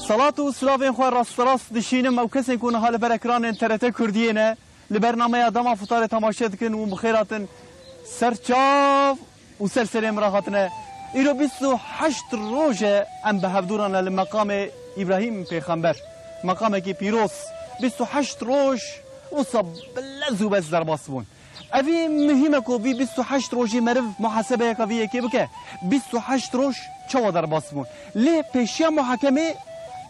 صلاة و سلاوین خواه راست دشینم او کسی کنه حال بر اکران انترنت کردیه نه لبرنامه آدم فطار تماشا کن و بخیراتن سرچاف و سرسر امراحاتنا ایرو 28 روز ام به هفدوران لمقام ابراهیم پیغمبر مقام کی پیروز 28 روز و صب لزو بس در باسبون اوی مهمه کو بی 28 روزی مرف محاسبه یکویه کی بکه 28 روز چوا در باسبون لی پیشیا محاکمه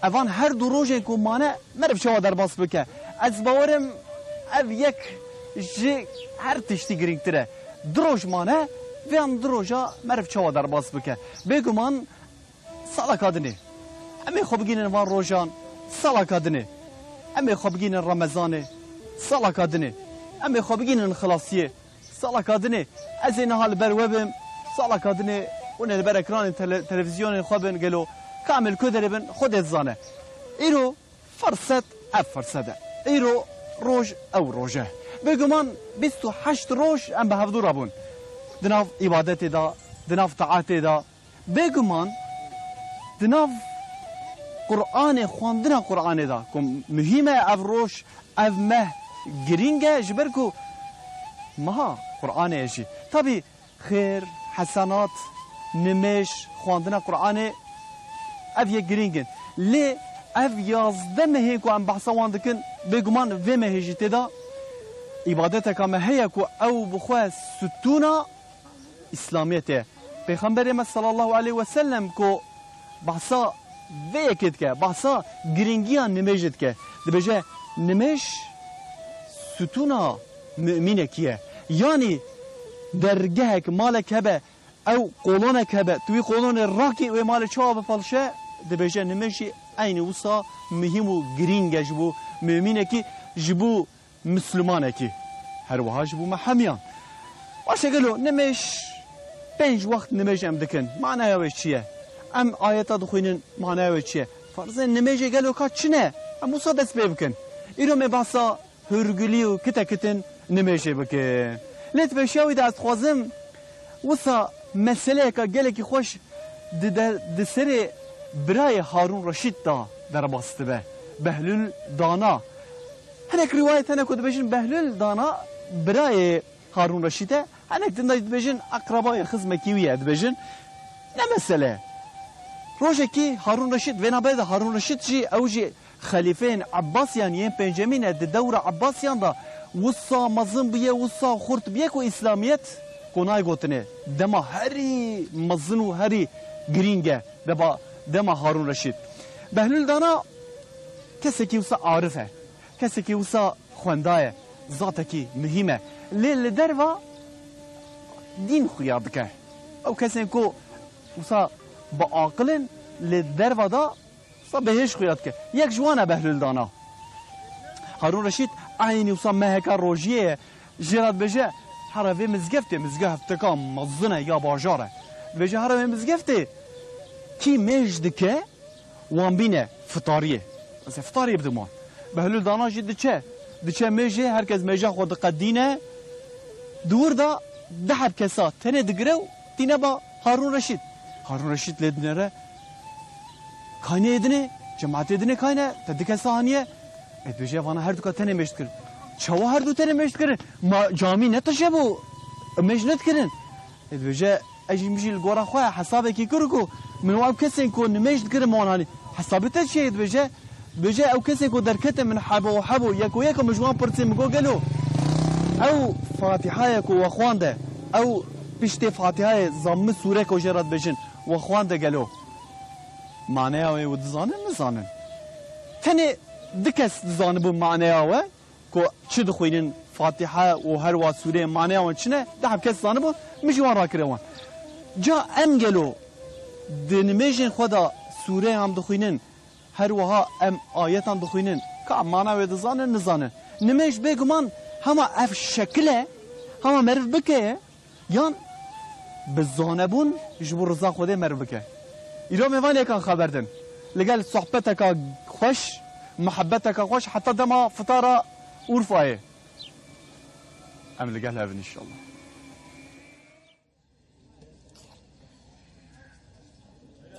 اوان هر دو روزی کو مانه مرف چوا در باس بکه از باورم او یک جی هر تشتی گرینگتره دروج مانه و هم دروجا مرف چوا در باس بکه بگو من سالا کادنه امی خوب بگینن وان روزان سالا کادنه امی خوب بگینن رمضانه سالا کادنه امی خوب بگینن خلاصیه سالا کادنه از این حال بروبم سالا کادنه اون بر اکران تلویزیون خوابن گلو کامل کدره بن خود زانه ایرو فرصت اف فرصده ایرو روز او روزه بگو من 28 روز ام به هفدو رابون دناف عبادت دا دناف طاعت دا بگو من دناف قرآن خواندن قرآن دا کم مهمه او روز او مه گرینگه جبرکو مها قرآن ایشی طبی خیر حسنات نمش خواندن قرآن او یک گرینگن لی او 11 مهی که ام بحثا واندکن بگو من و مهی جیتی دا عبادت که مهی که او بخواه ستونا اسلامیته پیغمبر ما صلی الله علیه و سلم که بحثا ویکت که بحثا گرینگیان نمیجد که دبجه نمیش ستونا مؤمنه کیه یعنی درگه که مالک هبه او قولونک هبه توی قولون راکی و مال چا بفالشه دبجه نمیشی این وصا مهم و گرینگه جبو مؤمنه کی جبو مسلمانه کی هر وها جبو محمیان باشه گلو نمیش 5 وقت نمیش ام دکن معنی اوش چیه ام آیتا دخوینن معنی اوش چیه فرضه نمیش گلو که چنه ام وصا دست بکن ایرو می باسا هرگلی و کتا کتن نمیش بکن لیت بشیاوی دست خوازم وصا مسئله که گله کی خوش دسر برای هارون رشید دا در باسته به بهلول دانا هنک روایت هنک کد بجن بهلول دانا برای هارون رشیده هنک دنداید بجن اقربای خزم کیویه بجن نه مسئله روزه کی هارون رشید و نباید هارون رشید جی اوجی خلیفین عباسیان یه پنجمین دور عباسیان دا وصا مظلم بیه وصا خورت بیه کو اسلامیت کنای گوتنه دما هری مظلم و هری گرینگه دما هارون رشید بهلول دانا کسی که وصا عارفه کسی که وصا خوندایه ذاته کی مهمه لیل دروا دین خویاد که او کسی که وصا با عاقلن لیل دروا دا وصا بهش خویاد که یک جوانه بهلول دانا هارون رشید عینی وصا مهکا روژیه جراد بجه هروی مزگفته که مزنه یا باجاره بجه هروی مزگفته کی مجد که وان بینه فطاریه از فطاریه بدمان بهلول دانا جی دچه مجه هرکس مجه خود قدینه دور دا ده کسا تنه دگره و دینه با هارون رشید لیدنه ره کانه ایدنه جماعت ایدنه کانه تدکسا هانیه اد بجه وانا هر دو که تنه مجد کرن چوا هر دو تنه مجد کرن ما جامی نتشه بو مجد کرن اد بجه اجی میشی الگورا خواه حسابه کی کرکو من واب کسی که نمجد کرن موانانی حسابته چه اد بجه او کسی که درکت من حبو یک مجوان پرسی مگو گلو او فاتحه که وخوانده او پشت فاتحه زم سوره که جرات بجن وخوانده گلو معنی اوه و دزانن نزانن تنه دکس دزانه بو معنی اوه که چه دخوینن فاتحه و هر واد سوره معنی اوه چنه ده کس دزانه بو مجوان را کروان جا ام گلو دنمیجن خدا سوره هم دخوینن هر وها ام آیت هم دخوینن که معنی اوه دزانن نزانن نمیش بگو من همه اف شکله همه مرف بکه یان بزانبون جبور رضا خوده مرف بکه ایرو میوان یکان خبردن لگل صحبتك خوش محبتك خوش حتى دما فطارة ورفاية ام لگل هفن ان شاء الله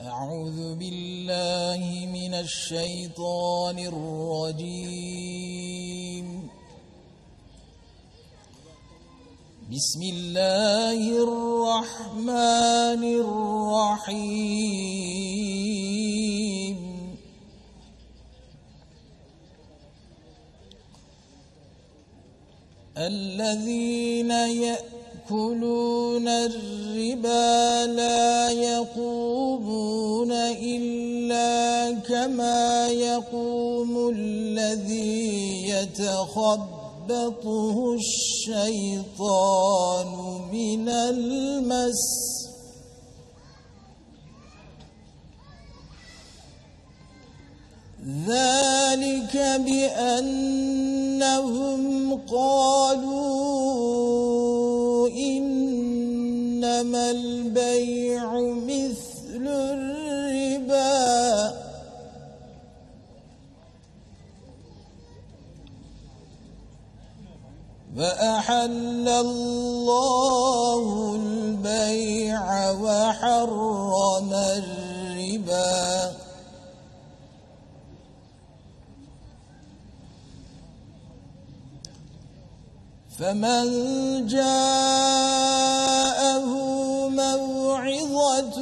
أعوذ بالله من الشيطان الرجيم. بسم الله الرحمن الرحيم. الذين يأكلون الربا لا يقومون إلا كما يقوم الذي يتخبطه الشيطان من المس. ذلك بأنهم قالوا إنما البيع مثل الربا فأحل الله البيع وحرم الربا فمن جاءه موعظة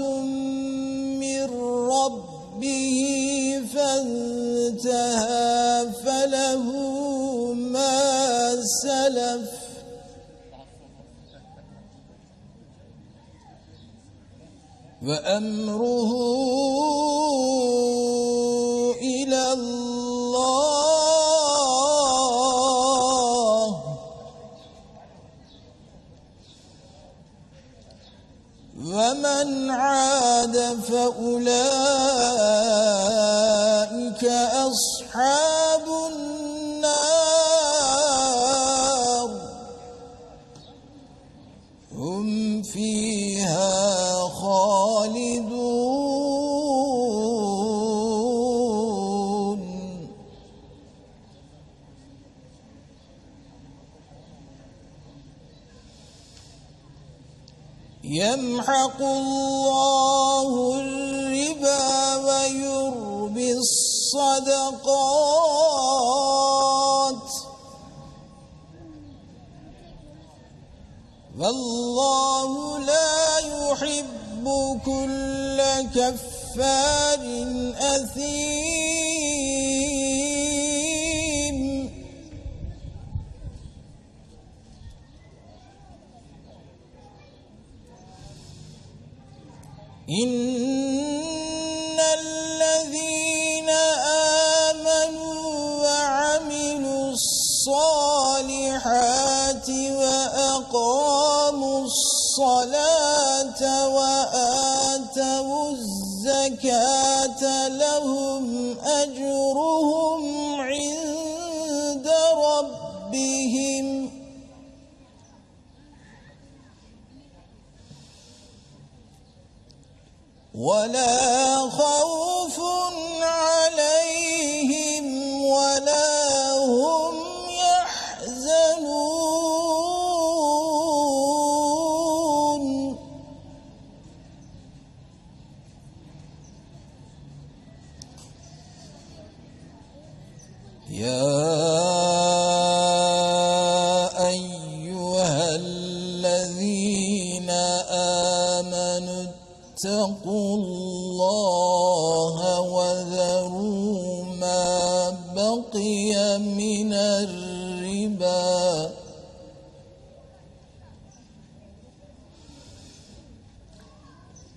من ربه فانتهى فله ما سلف وأمره إلى الله ومن عاد فأولئك أصحاب النار هم فيها خالدون. يمحق الله الربا ويربي الصدقات والله لا يحب كل كفار أثيم. إن الذين آمنوا وعملوا الصالحات وأقاموا الصلاة وآتوا الزكاة لهم أجرهم عند ربهم ولا خوف عليهم ولا هم يحزنون. يا أيها الذين آمنوا اتقوا الله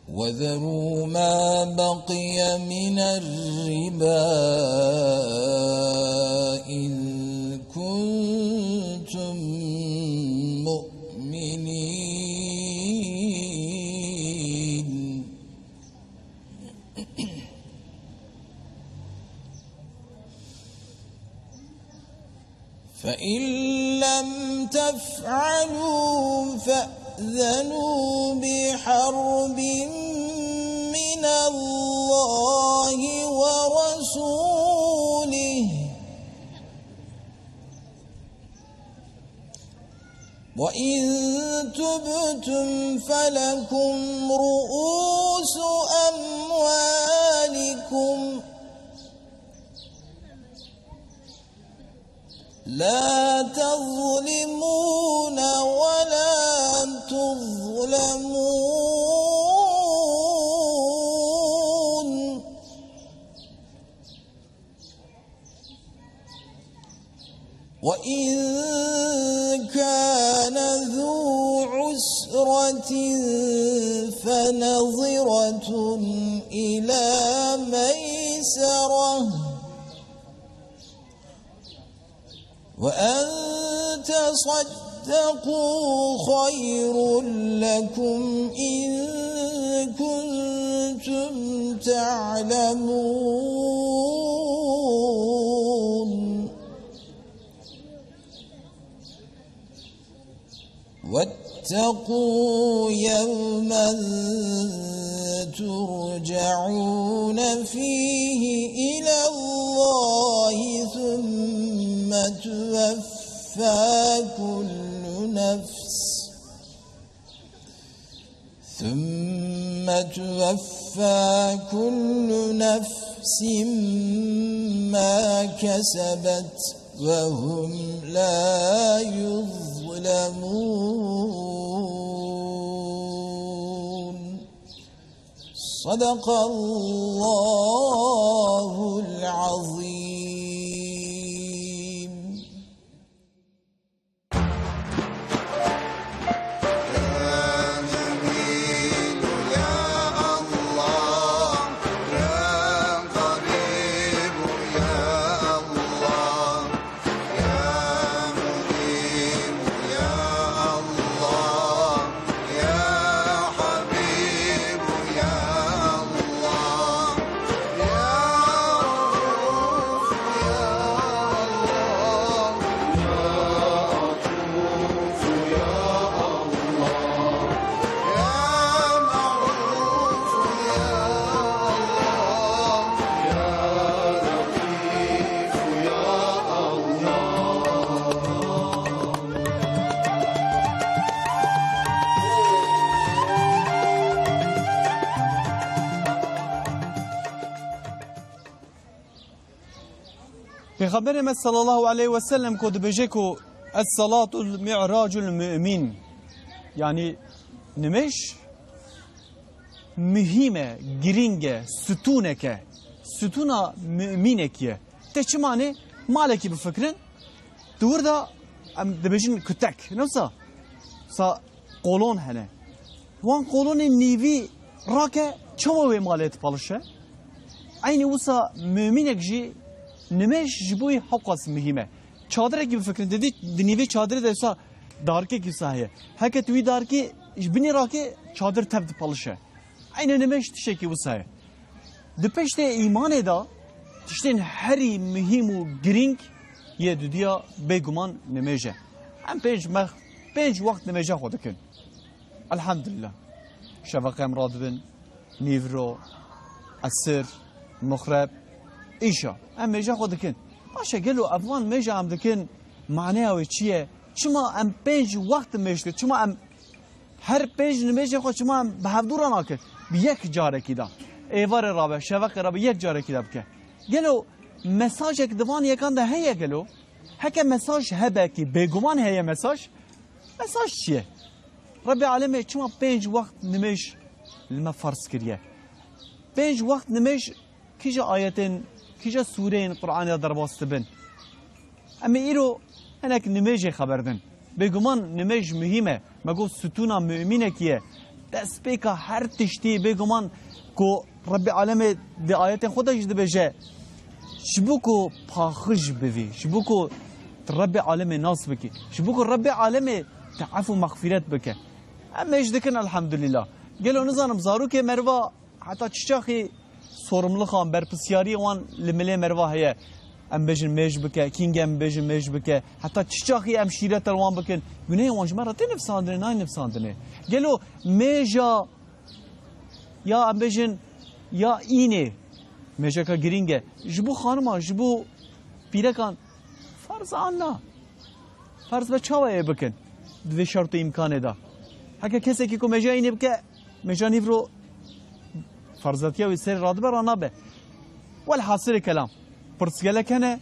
وذروا ما بقي من الربا إن كنتم مؤمنين. فإن لم تفعلوا فأذنوا بحرب من الله ورسوله. 'أعوذ بالله من الشيطان الرجيم. بسم الله الرحمن الرحيم. الذين يأكلون أموال اليتامى ظلما وعدوانا ويقتلون النبيين ويقتلون المرسلين والذين يرمون المحصنات ثم لم يأتوا بأربعة شهداء فاجلدوهم 80 جلدة ولا تأخذكم بهما رأفة بالدين وإن تبتم فلكم رؤوس أموالكم لا تظلمون ولا تظلمون وإن كان ذو عسرة فنظرة إلى ميسرة وأن تصدقوا خير لكم إن كنتم تعلمون واتقوا يوما ترجعون فيه إلى الله ثم توفى كل نفس ما كسبت وهم لا يظلمون صدق الله العظيم. پیغمبر صلی الله علیه و سلم کو دبیجه کو الصلاة المعراج المؤمن یعنی نمش مهمه گرینگه ستونه که ستونا مؤمنه که ته چه معنی مالکی بفکرن دور دا ام دبیجن کتک نفسا سا قولون هنه وان قولون نیوی راکه چما مالت پالشه aynı usa müminek ji nimeş jiboy haqqas mühime. Çadırı gibi fikrin dedi dinive çadırı da usa darke ki sahiye. Hake tüy darke bini rake çadır tebdi palışe. Aynı nimeş tişeki usahiye. Dipeşte iman eda tişten heri mühimu giring ye düdüya beguman nimeje. Hem penç vakt nimeje xodakin. Elhamdülillah. Şevakam radibin, nivro, asır, مخرب ایشا ام میجا خود دکن باشه گلو افغان میجا هم دکن معنی او چیه چما ام پنج وقت میشته چما ام هر پنج نمیشه خود چما ام به هفدور ناکه به یک جاره کی دا ایوار رابه شوق رابه یک جاره کی دا بکه گلو مساج یک دوان یکان ده هیه گلو هکه مساج هبه کی بگمان هیه مساج چیه رب العالمین چما پنج وقت نمیش لما فرض کریه پنج وقت نمیش کیجا آیتین کیجا سوره قرآن در باست بن اما ایرو هنک نمیج خبردن بگمان نمیج مهمه مگو ستونا مؤمنه کیه دست بیکا هر تشتی بگمان کو رب العالم دی آیت خودش دی بجه شبو کو پاخش بوی شبو کو رب العالم ناس بکی شبو کو رب العالم تعفو مغفرت بکه اما ايش دکن الحمدلله گلو نزانم زارو که مروا حتی چشاخی sorumluluk han berpisyari wan limele merva heye em bejin mej bike king em bejin mej bike hatta çiçağı em şiret wan bikin güney wan jmara te nefsandine nay nefsandine gelo meja ya em bejin ya ine meja ka giringe jibu khanma jibu pirekan farz anna farz be çavaya bikin دوی شرط و امکانه دا هکه کسی که مجا اینه بکه مجا نیفرو فرضاتیا و سر راد برا نبه والحاصل کلام پرسگله کنه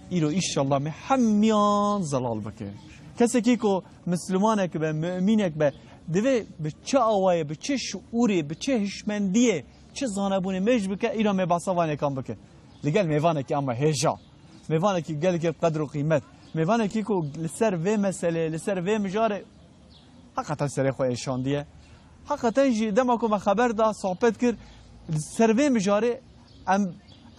ایرو ایشالله محمیان زلال بکه کسی که مسلمانه که به مؤمنه که دوی به چه آوایه به چه شعوری به چه هشمندیه چه زانبونه مش بکه ایرو مباسوانه کام بکه لگل میوانه که اما هجا میوانه که گل که قدر و قیمت میوانه که لسر و مسئله لسر و مجاره حقیقتا سر خو ایشاندیه حقیقتا جی دما که خبر دا صحبت کرد سر و مجاره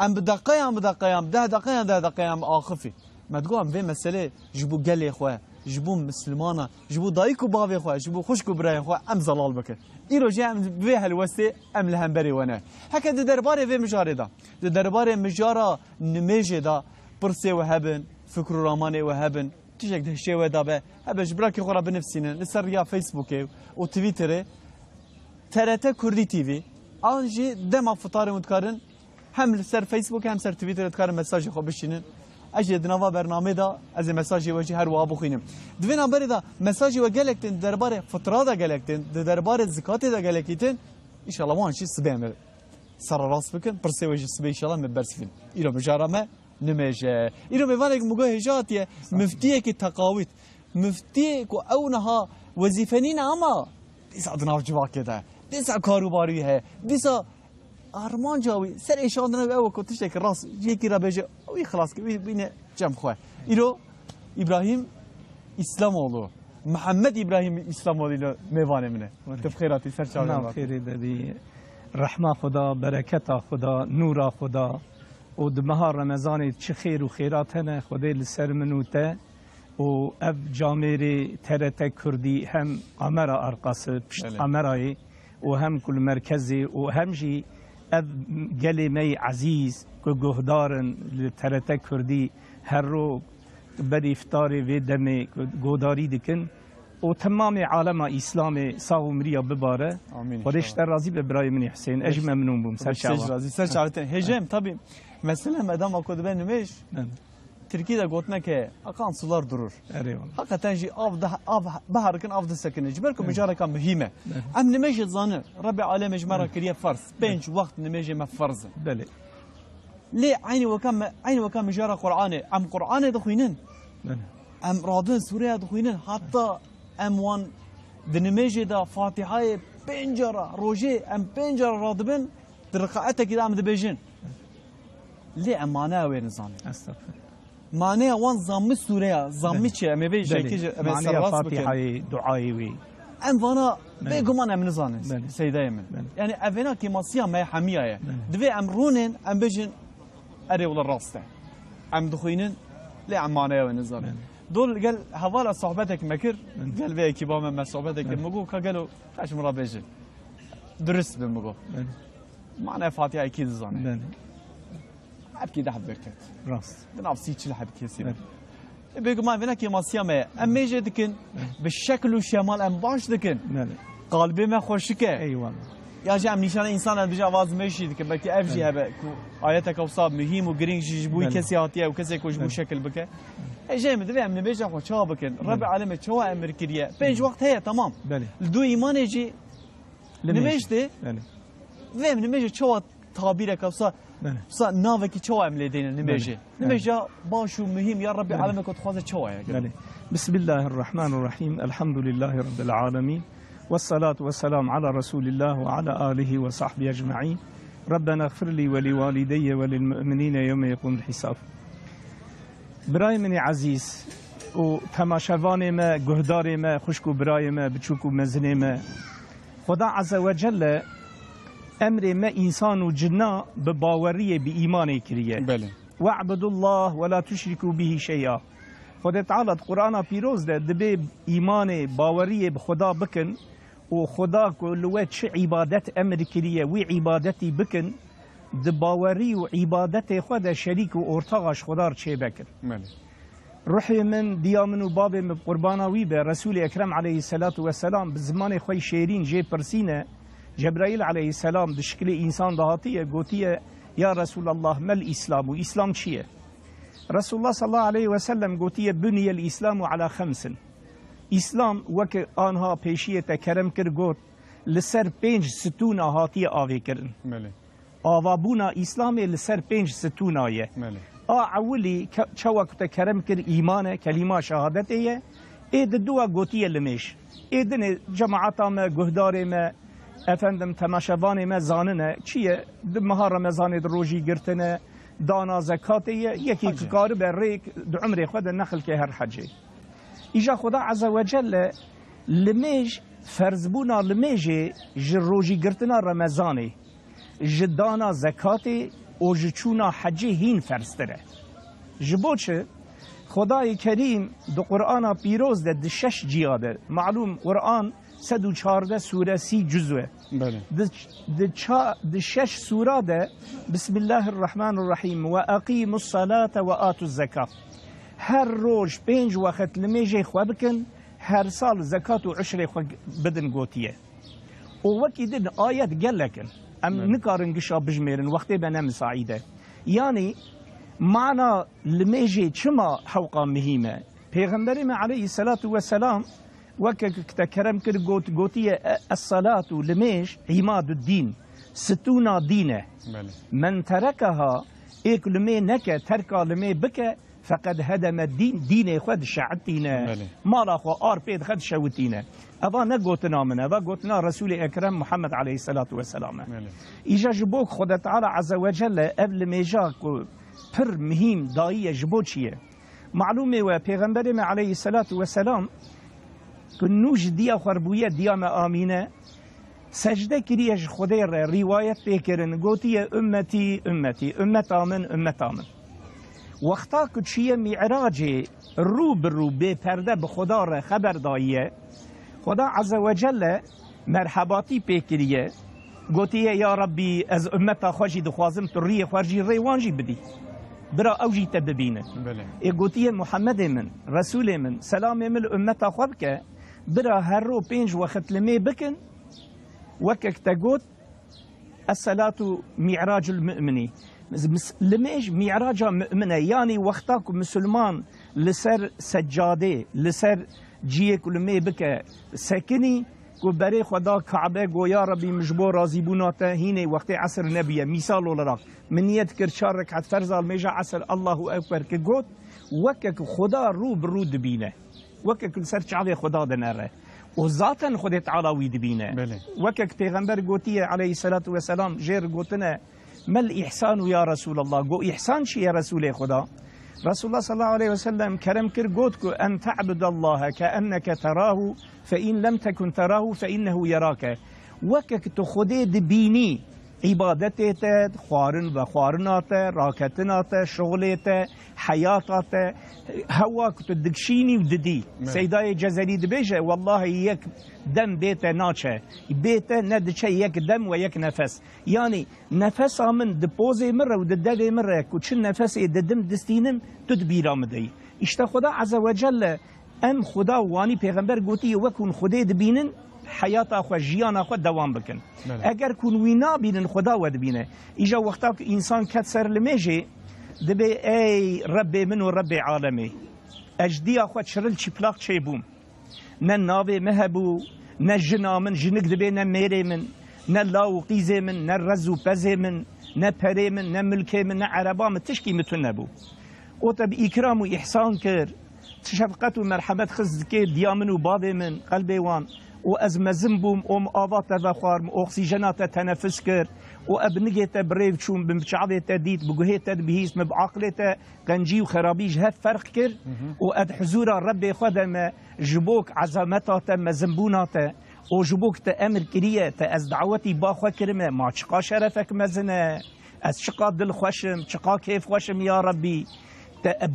ام بدقیام 10 دقیقه آخفی مدگو ام و مسئله جبو گل خو جبو مسلمانه جبو دایک و باوی خو جبو خوشک و برای خو ام زلال بکه ایرو جی ام به هلوسته ام لهمبری ونه هکه د درباره و مجاره دا د درباره مجاره نمیجه دا پرسه و هبن فکر و رامانه و هبن تیجک دهشه و دابه هبش براکی خورا بنفسینه لسر یا فیسبوکه و تویتره TRT کردی تیوی آنجی دما فطار متکارن هم لسر فیسبوک هم سر تویتر تکارن مساج خو بشینن اجی دنوا برنامه دا از مساج وجه هر وابو خینم دوینا بری دا مساج و گلکتن درباره فطرا دا گلکتن درباره زکات دا گلکتن ان شاء الله وان شي سبام سر راس بکن پرسه وجه سبی ان شاء الله مبرسفین ایرو مجارمه نمجه ایرو میوانه مگه هجاتیه مفتیه که تقاویت مفتیه که اونها وظیفنین اما دیسا دناو جوا کده دیسا کاروباری ہے دیسا ارمان جاوی سر ایشاندن او کو تشک راس یکی را بجه او خلاص که بینه جمع خواه ایرو ابراهیم اسلاmoğlu محمد ابراهیم اسلاmoğlu میوانه منه تفخیراتی سر چاله خیری دادی رحمه خدا برکت خدا نور خدا و دمها رمضان چه خیر و خیرات هنه خدای لسر منوته و اف جامعه TRT کردی هم قمرا ارقص پشت قمرای و هم کل مرکزی و همجی اف گلیمه عزیز که گهدارن TRT کردی هر رو بر افطار و دم گوداری دکن و تمام عالم اسلام ساو مریا بباره خودش در راضی به برای من حسین اج ممنون بوم سر راضی سر چالتن هجم طبعا مثلا مدام اكو دبن نمش Türkiye'de gotna ki akan sular durur. Hakikaten ji av baharken av da sakine. Jiberko müjareka mühime. Em nemeje zanı Rabbi alem ecmara kiriye farz. Benç vakt nemeje me farz. Beli. Li aynı vakam müjara Kur'an'ı. Em Kur'an'ı da khuynin. Em radın Suriye da khuynin. Hatta em wan nemeje da Fatiha'yı pencara roje em pencara radibin dirqaate ki am dibejin. Li emana ve nizam. Estağfurullah. معناها وان زامي سوريا زامي تشي ام بي جاكي معناها فاتحه دعائي وي ام فانا بيغمان ام نزان سيدا يمن يعني افينا كيماسيا ما حميه دفي امرونن ام بيجن اري ولا راسته ام دخوينن لا معناها ونزان دول قال حواله صحبتك مكر قال بي كيبا ما صحبتك مغو قالوا كاش مرا بيجن درس بمغو معناها فاتحه اكيد زان ابكي ده بركت راس بنفسي تشل حب كثير بيقول ما فينا كي ماسيامه ام ميجي دكن بالشكل والشمال ام باش دكن قلبي ما خوشكه اي والله يا جام نشان انسان بيجي اواز ماشي دكن بكي افجي هبه اياتك اوصاب مهم وجرين جبوي كسياتيه وكسي كوش مو شكل بك اي جاي مدري ام بيجي خو شابكن ربع عالم شو امريكيه بيج وقت هي تمام دو ايمان يجي نمشتي فهم نمشي شو تعبيرك اوصا صار نافك شو عمل دينا نمجي باشو مهم يا ربي علمك وتخوذ شو يعني بسم الله الرحمن الرحيم الحمد لله رب العالمين والصلاة والسلام على رسول الله وعلى آله وصحبه أجمعين ربنا اغفر لي ولوالدي وللمؤمنين يوم يقوم الحساب براي مني عزيز وتماشوان ما جهدار ما خشكو براي ما بتشوكو مزني ما خدا عز وجل امر ما انسان و جنا بباوریه به ایمان کریه بله واعبد الله ولا تشركوا به شيئا خدا تعالی قرآن پیروز ده دبی ایمان باوریه به خدا بکن و خدا کلوت چه عبادت امر کریه و عبادتی بکن د باوری و عبادت خدا شریک و ارتقاش خدا چه بکن بله روحي من ديامن و باب قرباناوي به رسول اکرم علیه الصلاة والسلام بزمان خوی شیرین جه پرسینه جبرائيل عليه السلام بشكل إنسان ضهاتية قوتية يا رسول الله ما الإسلام وإسلام شيء رسول الله صلى الله عليه وسلم قوتية بني الإسلام على 5 اسلام وک آنها پیشیه تکرم کر گوت لسر 5 ستون هاتی آوی کرن بله آوابونا اسلامی لسر 5 ستون آیه بله اولی چوک تکرم کر ایمان کلمه شهادتیه اید دو گوتیه لمیش ایدن جماعتا ما گهدار ما افندم تماشاوان ما زاننه چیه مها رمضان روژی گرتنه دانا زکاتیه یکی که کار بر ریک دو عمر خود نخل که هر حجی ایجا خدا عز و جل لمیج فرزبونا لمیج روژی گرتنا رمضانی جدانا زکاتی و جچونا حجی هین فرستره جبوچه خدای کریم دو قرآن پیروز ده 6 جیاده معلوم قرآن 114 سوره 30 جزوه بله ده 6 سوره ده بسم الله الرحمن الرحیم و اقیم الصلاة و آتو الزکات هر روز 5 وقت لمیجه خو بکن هر سال زکات و عشر خو بدن گوتیه و وکی دن آیت گلکن ام نکارن گشا بجمیرن وقتی بنام سعیده یعنی معنى لميجي چما حوقا مهمة پیغمبر ما عليه الصلاة والسلام وكك تكرم كر قوتية الصلاة لميج عماد الدين ستونا دينه من تركها ايك لمي نكا تركا لمي بك فقد هدم الدين دين خد شعتينا مالا خو ار بيد خد شوتينا ابا نقوتنا من ابا قوتنا رسول اكرم محمد عليه الصلاة والسلام اجا جبوك خد تعالى عز وجل قبل ميجاك پر مهم دایی جبو چیه معلومه و پیغمبر ما علیه الصلاة والسلام که نوش دیا خربویه دیا ما آمینه سجده کریش خودی را روایت بکرن گوتی امتی امتی امت آمن وقتا که چیه معراج رو به پرده به خدا را خبر داییه خدا عز و جل مرحباتی بکریه گوتی یا ربی از امتا خوشی دخوازم تو ری خورجی ریوانجی بدی برا اوجی تببینه ای گوتی محمد من رسول من سلام من امتا خواب که برا هر رو 5 وقت لمی بکن وکک تگوت الصلاة معراج المؤمنی لمیج معراج مؤمنه یعنی وقتا که مسلمان لسر سجاده لسر جیه که لمی بکه سکنی کو برای خدا کعبه گو یا ربی مجبور راضی بوناته هینه وقت عصر نبیه مثال ولراق من نیت کر 4 رکعت فرض میجا عصر الله اکبر که گوت وکک خدا رو دبینه وکک سر چاوی خدا دنره و ذاتا خود تعالی وی دبینه وکک پیغمبر گوتی علیه الصلاة والسلام جیر گوتنه مل احسان یا رسول الله گو احسان چی یا رسول خدا رسول الله صلى الله عليه وسلم كرم كر قوتك أن تعبد الله كأنك تراه فإن لم تكن تراه فإنه يراك وكك تخدي دبيني عبادتت خوارن و خوارنات راكتنات شغلت حياتات هواك تدكشيني وددي سيداي جزري دبيجه والله يك دم بيت ناچه بيت ندچه يك دم ويك نفس يعني نفس من دپوزي مره وددد مره كوچ نفس ددم دستينن تدبيرا مدي اشتا خدا عز وجل ام خدا واني پیغمبر گوتي وكون خدا دبينن حیات خو جیان خو دوام بکن اگر کون وینا بینن خدا ود بینه ایجا وقتا که انسان کت سر لمیجه دبی ای رب من و رب عالمی اجدی خو چرل چپلاق چی بوم نه ناوی مهبو نه جنا من جنک دبی نه میری من نه لاو قیزه من نه رزو پزه من نه پره من نه ملکه من نه عربا من تشکی متون نبو او تب اکرام و احسان کر شفقت و مرحمت خز که دیامن و باب من قلبی وان و از مزم بوم آوات و خوارم اکسیژنات تنفس کرد و ابنگیت بریو چون بمچعویت دید بگوهیت بهیس مبعقلیت قنجی و خرابیج هف فرق کرد و اد حضور رب خودم جبوک عظمتات مزنبونات و جبوک تا امر کریه تا از دعوتی با خو کرمه ما چقا شرفک مزنه از چقا دل خوشم چقا کیف خوشم یا ربی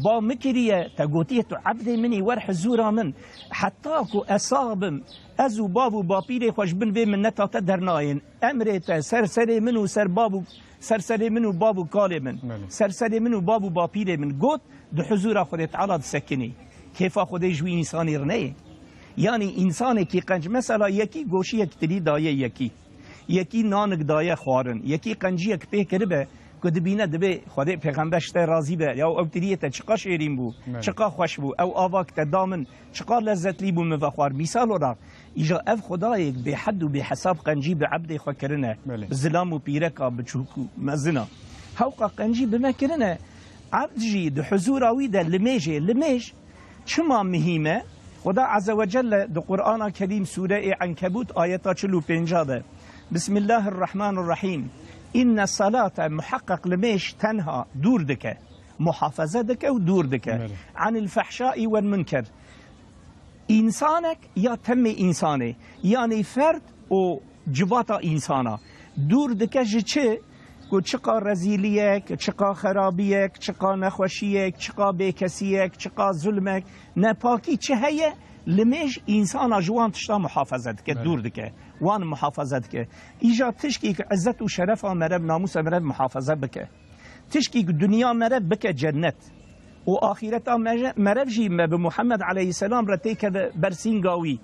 با مكرية تقوتيه عبد مني ورح زورا من حتى كو أصابم أزو بابو بابيري خوش بن في من نتا تدرناين أمريتا سرسري منو سر بابو سرسري منو بابو كالي من سرسري منو بابو بابيري من قوت دو حزورا خودي تعالى تسكني كيف خودي جوي إنساني رنيه يعني إنساني كي قنج مثلا يكي قوشي يكتري دايه يكي نانك دايه خوارن يكي قنجي يك بيه كربه دبینه دبی خدا پیغمبر شته راضی به یا او تریته چقا شیرین بو چقا خوش بو او آواک تدامن چقا لذت لی بو مفخوار مثال را ایجا اف خدای به حد و به حساب قنجی به عبد خو کرنه بزلام و پیرکا بچوکو مزنا حوقا قنجی به مکرنه عبد جی د حضور اوی ده لمیج چما مهمه خدا عز وجل د قرآن کریم سوره عنکبوت آیتا 45 ده بسم الله الرحمن الرحیم این الصلاة محقق لمیش تنها دور دکه محافظه دکه و دور دکه عن الفحشاء والمنکر انسانک یا تم انسانه یعنی فرد و جواتا انسانا دور دکه چه که چقا رزیلیک چقا خرابیک چقا نخوشیک چقا بیکسیک چقا ظلمک نپاکی چه هیه لمیش انسان جوان تشتا محافظت که دور دکه وان محافظت که ایجا تشکی که عزت و شرف مرب ناموس مرب محافظت بکه تشکی که دنیا مرب بکه جنت و آخرت مرب جی به محمد علیه السلام رتی که برسینگاوی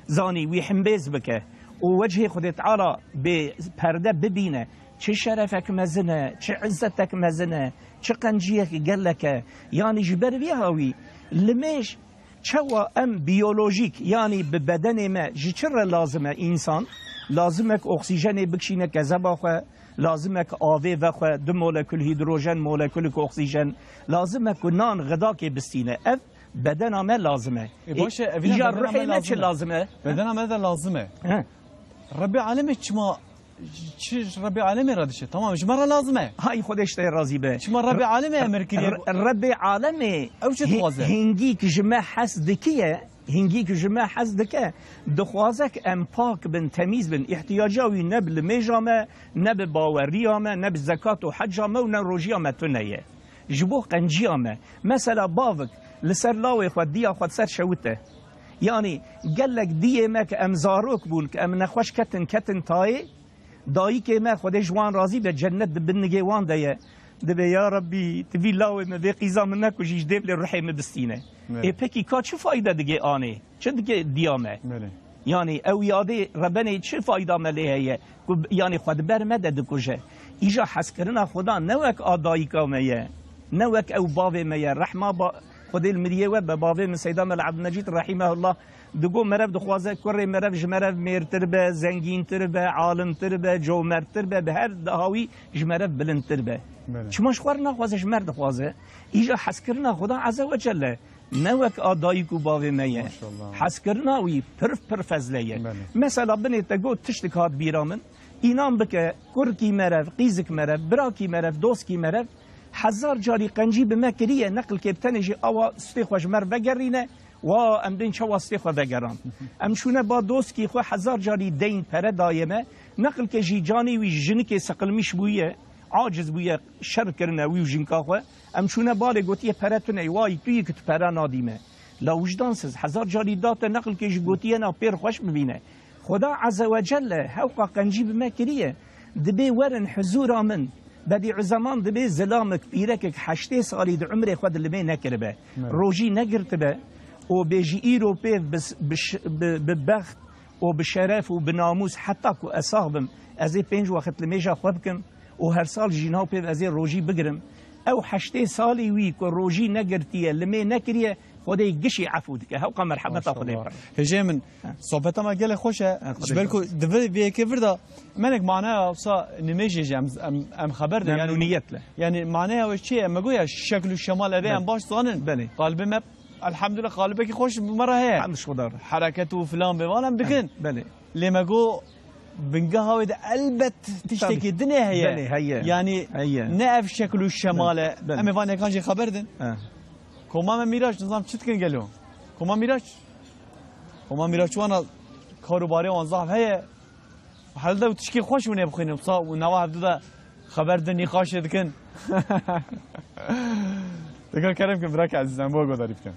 زانی وی حنبیز بکه و وجه خود تعالی به پرده ببینه چه شرفک مزنه چه عزتک مزنه چه قنجیک گلکه یعنی جبر بیهاوی لمیش چوا ام بیولوژیک یعنی به بدن ما جچر لازمه انسان لازمک اکسیژن بکشینه که زباخه لازمک آوه وخه دو مولکول هیدروژن مولکول اکسیژن لازمک نان غذا که بستینه اف بدن ما لازمه باشه ایجا روحی ما چه لازمه بدن ما لازمه ربی عالمه چما چیش ربی عالمی را دشه تمام شما لازمه های خودش راضی به شما ربی عالمی امریکیه ربی عالمی او چه خوازه هنگی که جمع حس دکیه هنگی که جمع حس دکه دخوازک ام پاک بن تمیز بن احتیاجاوی نب لمیجامه نب باوریامه نب زکات و حجامه و نه روژیامه تو نیه جبو قنجیامه مثلا باوک لسر لاوی خود دیا خود سر شوته یعنی گلک دیه ما که ام زاروک بون که ام نخوش کتن تایی دایی که ما خودش وان راضی به جنت بنگی وان دیه دبی یا ربی تبی لاوی ما به قیزا من نکوشیش دیب لرحی مبستینه ای پکی که چه فایده دیگه آنه چه دیگه دیامه یعنی او یاده ربنی چه فایده ملیه یعنی خود بر مدد کشه ایجا حس کرنا خدا نوک آدایی که میه نوک او باوی میه رحمه با خود المریه و به باوی من سیدام العبدالمجید رحمه الله دگو مرف دخوازه کره مرف جمرف میرتر به زنگینتر به عالمتر به جومرتر به هر دهاوی جمرف بلندتر به چماش خوار نخوازه جمر دخوازه ایجا حس کرنا خدا عز و جل نوک آدایی کو باوی میه حس کرنا وی پر فضلیه مثلا بنی تگو تشتک هات بیرامن اینام بکه کرکی مرف قیزک مرف براکی مرف دوسکی مرف هزار جاری قنجی به مکریه نقل که بتنجی آوا ستی خوش مر بگرینه و ام دین چه واسطه خو بگران ام شونه با دوست کی خو هزار جاری دین پر دایمه نقل که جی جانی وی جن که سقل میش بویه عاجز بویه شر کرنه وی جن کا خو ام شونه باله گوتی پرتونه وای توی که پر نادیمه لا وجدانسز هزار جاری دات نقل که جی گوتی نا پیر خوش ببینه خدا عز وجل حوقا قنجی به مکریه دبی ورن حضور من بدیع زمان دبی زلامک پیرکک 8 سالی د عمر خود لبی نکربه روجی نگرتبه و بیجی ایرو پیف ببخت و بشرف و بناموس حتی که اصابم از 5 وقت لمیجا خواب کم و هر سال جیناو پیف از روجی بگرم او 8 سالی وی که روجی نگرتیه لمی نکریه خدای گشی عفو دکه هوقا مرحمت خدای پر هجی من صحبت ما گله خوشه جبرکو دفر بی که فردا منك معناها وصا نميجي ام خبر يعني نيت له يعني معناها وش شيء ما قوي شكل الشمال ابي ام باش صانن قلبي ما الحمد لله قلبك خوش مره هي عندش خضار حركته وفلان بمالم بكن بلي لما جو بنقهوي قلبت تشتكي الدنيا هي يعني نقف شكل الشمال اما فاني كان شي خبردن كوما ميراج نظام تشتكن قالوا كوما ميراج وانا كاروباري وانصاف هي حال ده تشكي خوش ونه بخينه بصا ونواه ده خبر ده نقاش دكن دكان كريم كبرك عزيزان بو قدر يفكن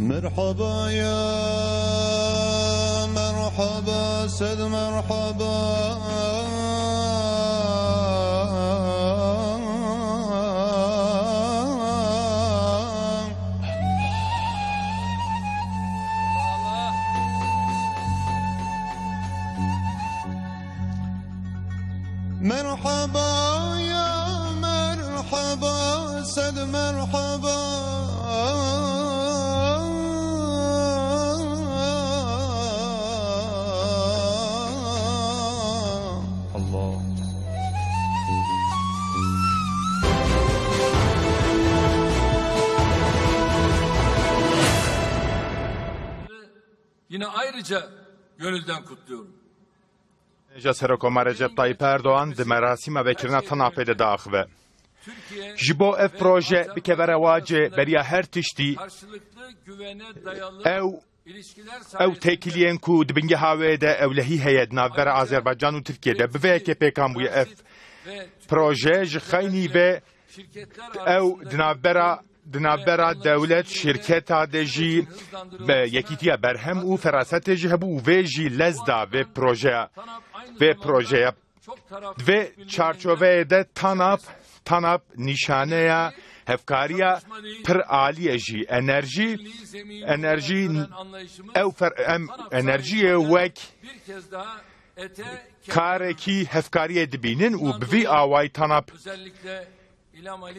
مرحبا يا مرحبا سد مرحبا مرحبا يا مرحبا سد مرحبا الله Yine ayrıca gönülden kutluyorum. Serokoma Recep Tayyip Erdoğan di merasîma vekirina Tanapê de daxive. Ji bo ev proje bikevere wacê beriya her tiştî Karşılıklı güvene dayalı ilişkiler ew têkiliyên ku di bingeha wê de ewlehî heye di navbera Azerbaycan û Tirkiyeyê de bi vê yekê pêkan bûye ev proje ji xeynî ve ew di navbera dewlet şirketa de jî yekîtiya berhem û ferasetê jî hebû û vê jî lez da vê projeye ve çarçoveyê de Tanap nişaneya hevkariya pir aliye jî enerjiyê wek karekî hevkariyê dibînin û bi vî awayî Tanap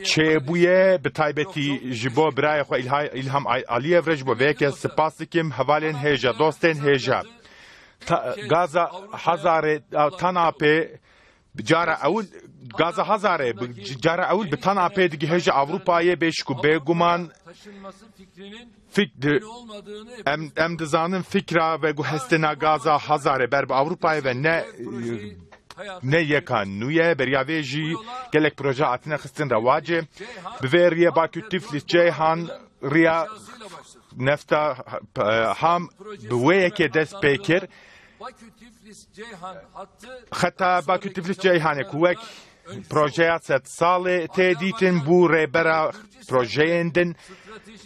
çêbûye bi taybetî ji bo birayê xwe İlham Aliyev re ji bo vê yekê spas dikim hevalên hêja dostên hêja Gaza Hazarê Tanapê cara ewl Gaza Hazarê cara ewl bi Tanapê digihêje Avrupayê bêş ku bêguman em dizanin fikra ve gu hestena Gaza Hazarê ber bi Avrupayê ve ne yekan nûye beriya vê jî gelek proje hatine xistin rewacê bi vê rêyê Bakü Tiflis Ceyhan rêya nefta ham bi wê yekê dest pê kir xeta Bakü Tiflis Ceyhanê ku wek projeya sed salê tê dîtin bû rêbera projeyên din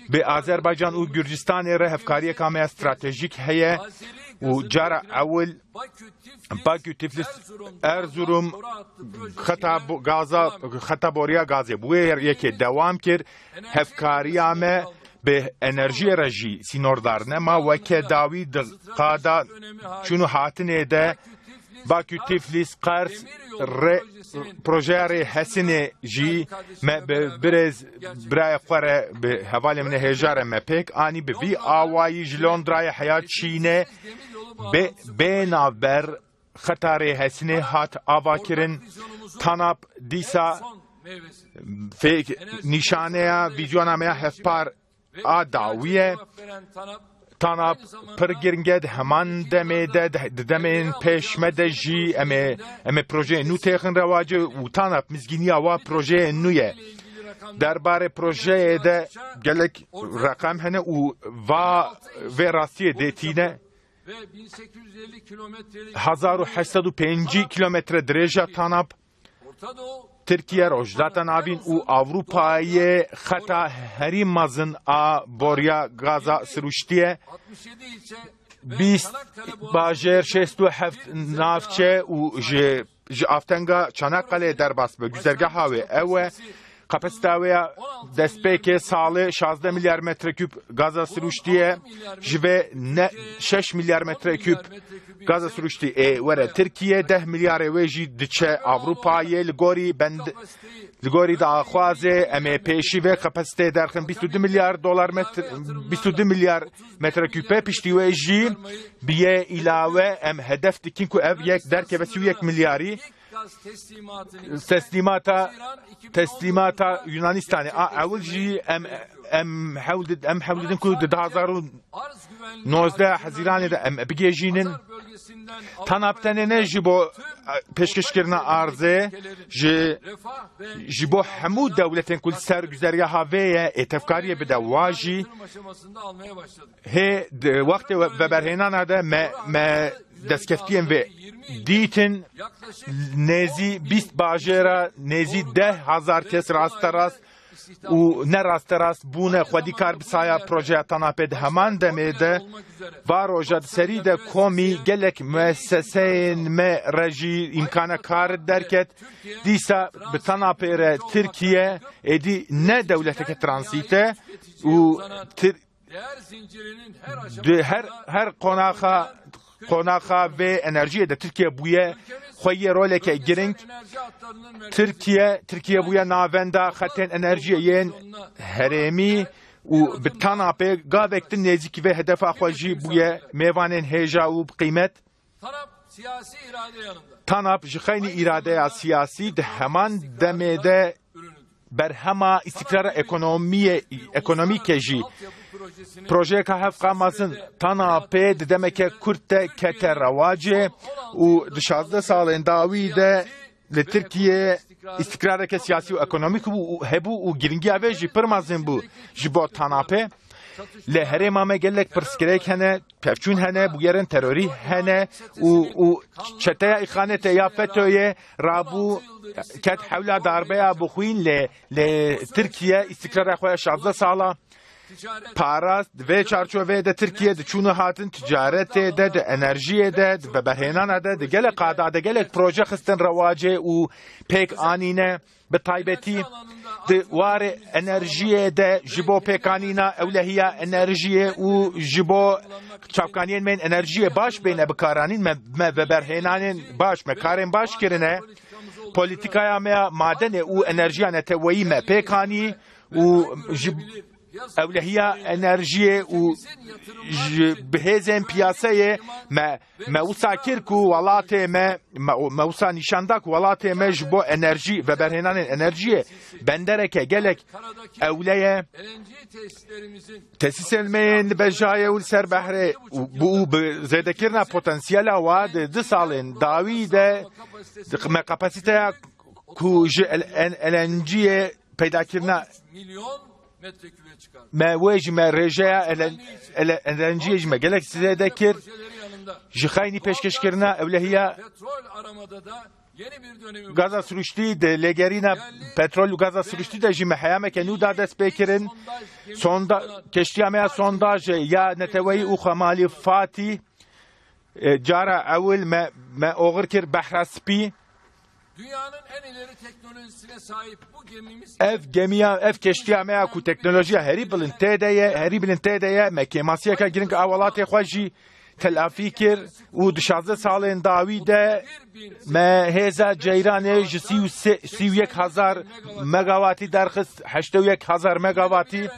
bi Azerbaycan û Gürcistanê re hevkariyeka me stratejîk heye û cara ewl Bakü Tiflis Erzurum xeta boriya gazê bu wê yekê dewam kir hevkariya me bi enerjiyê re jî sînordar nema weke dawî di qada çûnû hatinê de Bakü Tiflis Qers projeya rê Hesinê jî me bi birayê xwe re bi hevalê min hêja re me pêk anî bi vî awayî ji Londrayê heya Çînê bê navber xeta rê Hesinê hat avakirin Tanap dîsa nîşaneya vîzyona hevpar a dawî Tanap pir giringe di heman demê de di demên pêş me de jî em ê projeyê nû têxin rewacê û Tanap mizgîniya wa projeyê nû ye derbarê projeyê de gelek reqem hene û vê rastiyê dêtîne 1850 kilometre dirêja Tanap Tirkiye Rojda Navîn û Avrupayê xeta herî mezin a boriya gaza siruştiye 20 bajêr 67 navçe û ji aftenga Çanakkale derbas bi güzergeha wê ew e kapasite wê destpêkê salê 16 milyar metreküp gaza siruştiye ji vê 6 milyar metreküp gaza siruştî were Tirkiye 10 milyarê wê jî diçe Avrupayê li gorî daxwazê em ê pêşî vê kapasiteyê derxin 22 milyar metreküpê piştî wê jî biyê îlave em hedef dikin ku ev yek derkeve 21 milyarî teslimata Yunanistanê ew jî em hewldidin ku di 2019 Hezîranê de em bigêjînin Tanap tenê ji bo pêşkêşkirina arzê ji bo hemû dewletên ku li ser güzergeha vê ye êtevkariyê bide wa jî hê di wextê veberhênana de me destkeftiyên vê dîtin nêzî 20 bajêra nêzî 10,000 kes rasterast و نراسته راست بونه خودی کار بسایا پروژه تناپد همان دمیده و روژد سرید کومی گلک مؤسسه ما رجی امکان کار درکت دیسا به تناپیر ترکیه ادی نه دولت که ترانسیته و هر قناخا و انرژی ده ترکیه بویه خوی رول که گرنگ ترکیه بویه ناوندا خطین انرژیین هرمی و به تناپه گاوکتن نزیکی و هدف خوشی بویه میوانین هیجا و قیمت تناب جخینی اراده سیاسی ده همان دمیده بر همه استقرار اکونومیک جی پروژه که هف قامازن تناپه دمک کرد کتر رواجه و 16 سال داویده لترکیه استقرار که سیاسی و اکونومیک هبو و گرینگی اویجی پرمازن بو جبو تناپه لهره مامه گلک پرسکریک هنه پفچون هنه بویرن تروری هنه و چته اخانه یا فتویه رابو کت حولا داربه بخوین لترکیه استقرار خواه 16 ساله پاراست و چارچوبه ده ترکیه ده چونه هاتن تجارت ده انرژی ده و برهنان ده گلک قادا ده گلک پروژه خستن رواجه و پیک آنینه به طایبتی ده وار انرژی ده جبو پیکانینا اولهیه انرژی و جبو چاپکانین من انرژی باش بینه بکارانین و برهنانین باش مکارن باش کرنه پولیتیکایا مادن و انرژیان تویی ما پیکانی و اولهیه انرژی و بهزن پیاسه ما وسا کرکو ولات ما وسا نشاندک ولات ما جبو انرژی و برهنان انرژی بندرک گلک اولیه تاسیس المین بجای ول سر بحر بو زیدکرنا پتانسیل واد 2 سالن داویده ما کپاسیته کو LNG پیدا کرنا ما وجه ما رجاء الانرژی ما گلک سیده کرد جخاینی پیشکش کرنا اولهیه گازا سروشتی ده لگرینا پترول و گازا سروشتی ده جمع حیامه که نو داده سپیکرن کشتیامه سونداج یا نتوی او خمالی فاتی جارا اول ما اوغر کر بحر سپی Dünyanın en ileri teknolojisine sahip bu gemimiz ev keştiyamaya ku teknolojiya heri bilintedeye mekemasiya ka giring avalatê xwe jî telafi kir û di 16 salên dawî de me hêza ceyranê ji 31,000 megawatî derxist 81,000 megawatî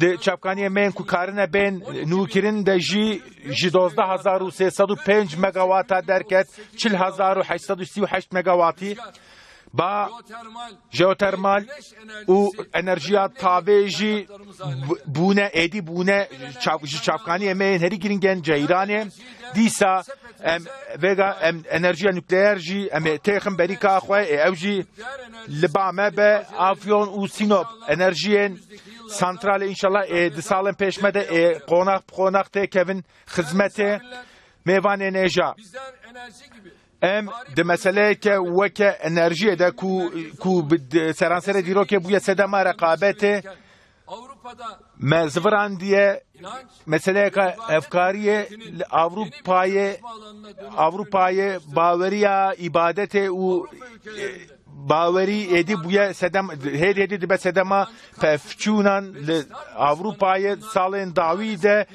di çapkaniyê mên ku karine bên nûkirin de jî ji 12,305 megawata derket 40,838 megawatî با ژئوترمال و انرژیا تابع جی بونه ادی بونه چاپکانی امین هری گرینگن جیرانه دیسا وگا انرژیا نوکلیر جی ام تخم بریکا خو او جی لبامه به افیون و سینوب انرژین سانترال انشالله د سالن پیشمده قوناق ته کوین خدمت میوان انرژیا ام د مسئله که وکه انرژی ده کو بد سرانسر دیرو که بوی سدما رقابت مزوران دیه مسئله که افکاری اروپای باوریا عبادت و باوری ادی بوی سدم هدی به سدما پفچونان اروپای سالن داویده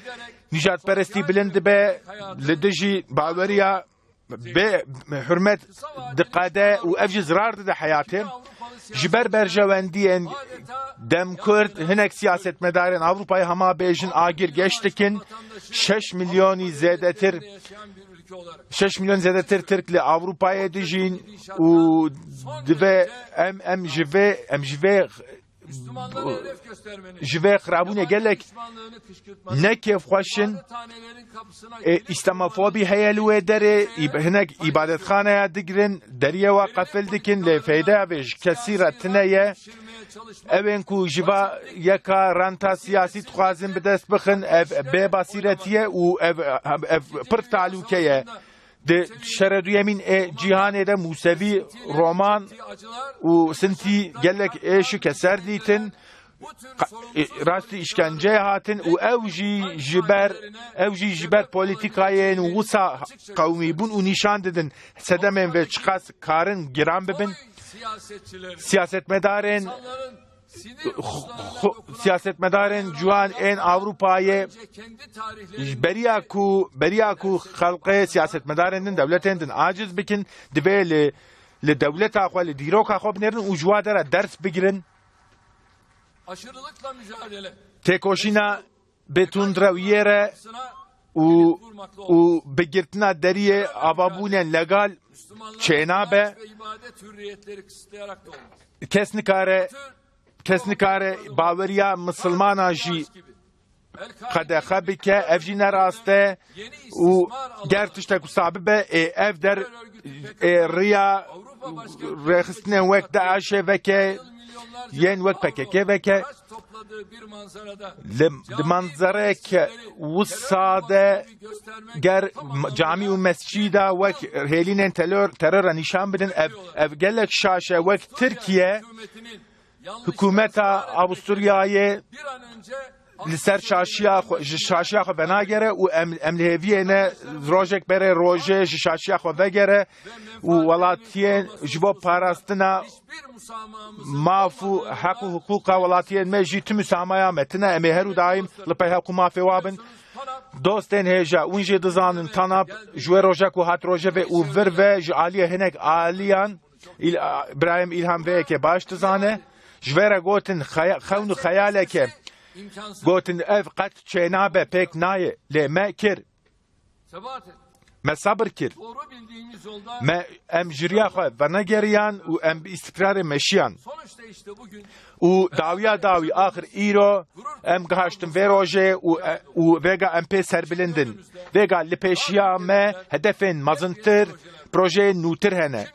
نجات پرستی بلند به لدجی باوریا به حرمت دقاده و افج زرار ده حياته جبر برجواندين دم كرد هناك سياست مدارين اوروبا هما بيجن اگir geçtikin 6 milyon زيادتر ترك لأوروبا ديجين و دفع ام جوه خرابونه گلک نکیف خوشن استمافوبی هیلوه داره هنگ عبادت خانه دگرن دریه و قفل دکن لفیده وش کسی رتنه اوین کو جوا یکا رانتا سیاسی تخوازن بدست بخن به بصیرتیه و پر تعلوکه de şere duyemin cihanê de Musevi roman û sintî gelek êşi keser dîtin rastî işkence hatin û ew jî ji ber polîtikayên wisa qewmî bûn û nîşan didin sedemên ve çiqas karin giran bibin siyasetmedarên ciwan ên Avrupayê beriya ku xelqê siyasetmedarên din dewletên din aciz bikin divê li dewleta xwe li dîroka xwe binêrin û ji wa de re ders bigirin aşırılıkla mücadele têkoşîna bêtundrewiyê re û bigirtina deriyê avabûnên legal çênabe kes nikare baweriya misilmana jî qedexe bike ev jî ne rast e û ger tiştek ku sabibe ev der rêya rêxistinên wek Daişê veke yên wek PKK veke li manzerek wisa de ger camî û mescîda wek hêlînên terora nîşan bidin ev gelek şaşe wek Tirkiye hikûmeta Avusturyayê li ser şaşiya xwe venagere û em li hêviyê ne rojek bere rojê ji şaşiya xwe vegere û welatiyên ji bo parastina maf û heq û hiqûqa welatiyên me jî tim müsamaya me tune em ê her û daîm li peyhev ku mafê wa bin dostên hêja hûn jê dizanin tanab ji wê rojek û hat rojevê û vir ve ji aliyê hinek aliyan İbrahim İlham vêyekê baş dizane ji wê re gotin xewn û xeyaleke gotin ev qet çênabe pêk nayê lê me kir me sabir kir me em jiriya xwe venegeriyan û em bi îstikrarê meşiyan û dawiya dawî axir îro em gihaştin vê rojê û vêga em pê serbilindin vêga li pêşiya me hedefên mezintir projeyên nûtir hene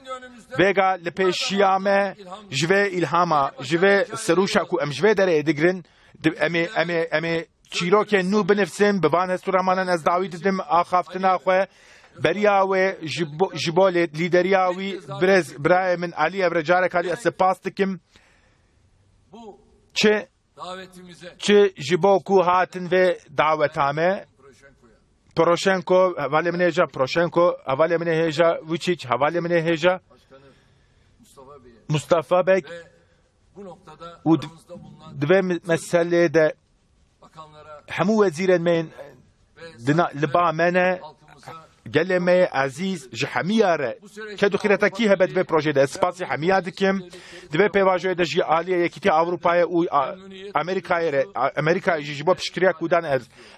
vêga li pêşiya me ji vê îlhama ji vê serûşa ku em ji vê derê digirin em ê çîrokên nû binivîsin bi van hestûramanan ez dawî didim axaftina xwe beriya wê ji bo lîderiya wî birayê min Alî Evre carek alî ez spas dikim çi ji bo ku hatin vê daweta me Poroshenko hevalê min hêja Poroshenko hevalê min hêja Vučić hevalê min hêja Mustafa Bek û divê meselê de hemû wezîrên me li ba me ne gelê me ezîz ji hemiya re ked û xîretekî hebe divê projeyê de ez spasî hemiya dikim divê pêvajoyê de jî aliyê Yekîtiya Avrupayê û Amerîkayê jî ji bo piştgiriya ku dan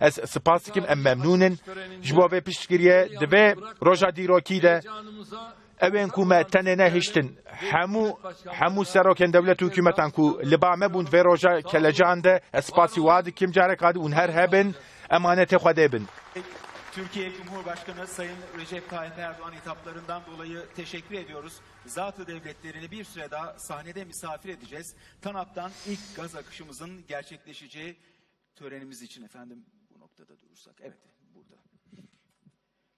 ez spas dikim em memnûnin ji bo vê piştgiriye divê roja dîrokî de evên ku me tenê nehiştin hemû serokên dewlet û hikûmetan ku li ba me bûn vê roja kelecan de ez spasî wa dikim carek adî û her hebin emanetê xwe dê bin. Türkiye Cumhurbaşkanı Sayın Recep Tayyip Erdoğan hitaplarından dolayı teşekkür ediyoruz. Zat-ı devletlerini bir süre daha sahnede misafir edeceğiz. TANAP'tan ilk gaz akışımızın gerçekleşeceği törenimiz için efendim bu noktada durursak. Evet burada.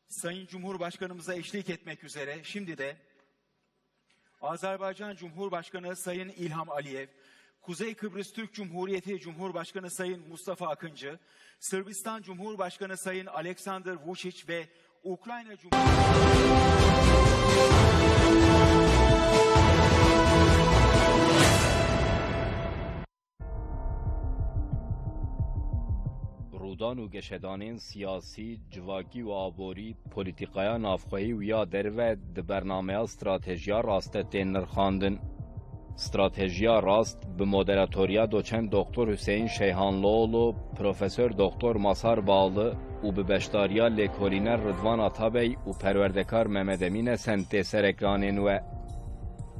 Sayın Cumhurbaşkanımıza eşlik etmek üzere şimdi de Azerbaycan Cumhurbaşkanı Sayın İlham Aliyev, Kuzey Kıbrıs Türk Cumhuriyeti Cumhurbaşkanı Sayın Mustafa Akıncı, Sırbistan Cumhurbaşkanı Sayın Aleksandar Vučić ve Ukrayna Rudan û geşedanên siyasî, civakî û aborî, polîtîkaya navxweyî û ya derve di bernameya stratejiya rast tên nirxandin. Stratejiya rast bi moderatoriya doçent Doktor Hüseyin Şeyhanlıoğlu, Profesör Doktor Masar Bağlı û bi beşdariya Lêkolîner Rıdvan Atabey û Perwerdekar Mehmed Emîn Sentê ser ekranên we.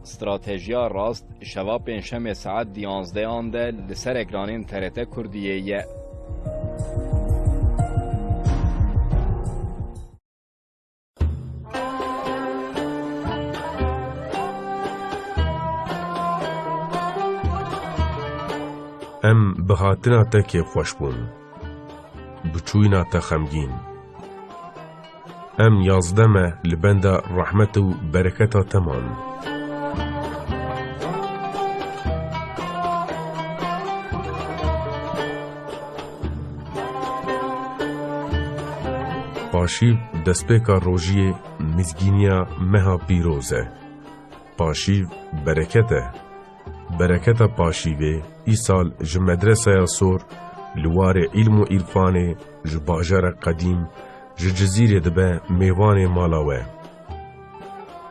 Stratejiya rast şevapên şemê saet 11 de li ser ekranên TRT Kurdiyê ye. Em bi hatina te kêfxweş bûn, bi çûyîna te xemgîn. ام یازدمه لبند رحمت و برکت تمان. پاشیو دستپیکا روژی مزگینیا مها پیروزه. پاشیو برکته. برکتا پاشیوه ای سال جمدرسه سور لوار علم و عرفانه جباجر قدیم جزیره دبه میوان مالاوه.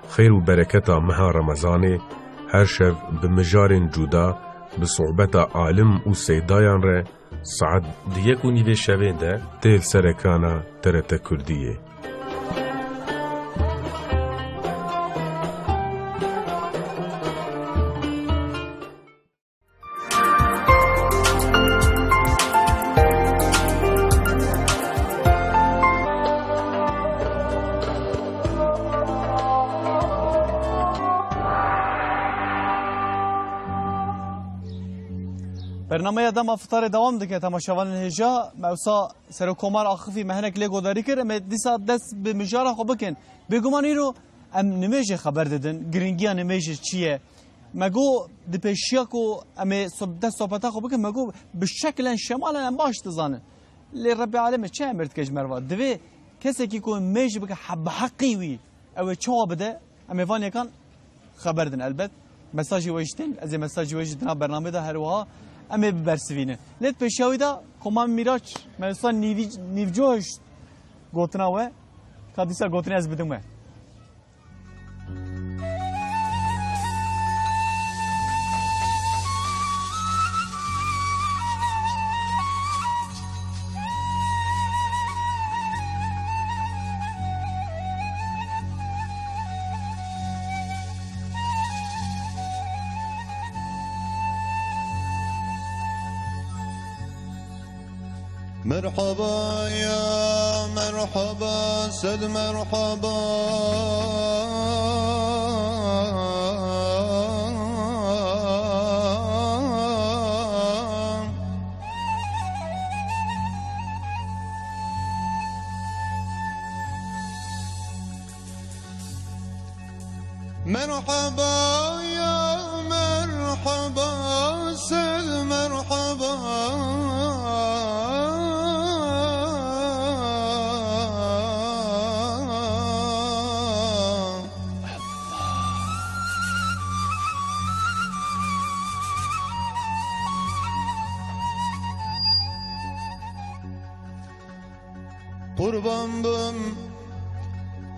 خیر و برکتا مها رمضانه هر شب بمجار جودا بصحبت عالم و سیدایان ره ساعت دیک و نیوه شوین ده تیل سرکانا ترت کردیه. برنامه دم افطار دوام دکه تماشاوان هجا موسا سرکومار آخفی مهنک لیگو داری کرد اما دیسا دست به مجاره خوب بکن بگمانی رو ام نمیشه خبر دادن گرینگی نمیشه چیه مگو دپشیا کو اما دست صحبت خوب بکن مگو به شکل شمال ام باش تزانه لی رب العالمین چه امرت کج مروا دوی کسی کی کو میشه بگه حب حقی وی او چه بده اما وان یکان خبر دن البته مساجی وجدن از مساجی وجدن برنامه ده هر وها اما برسوینه لید پیشاوی دا کمان میراچ مثلا نیوجوش گوتنا و کادیسا گوتنی از بدومه مرحبا يا مرحبا سد مرحبا مرحبا يا مرحبا سد مرحبا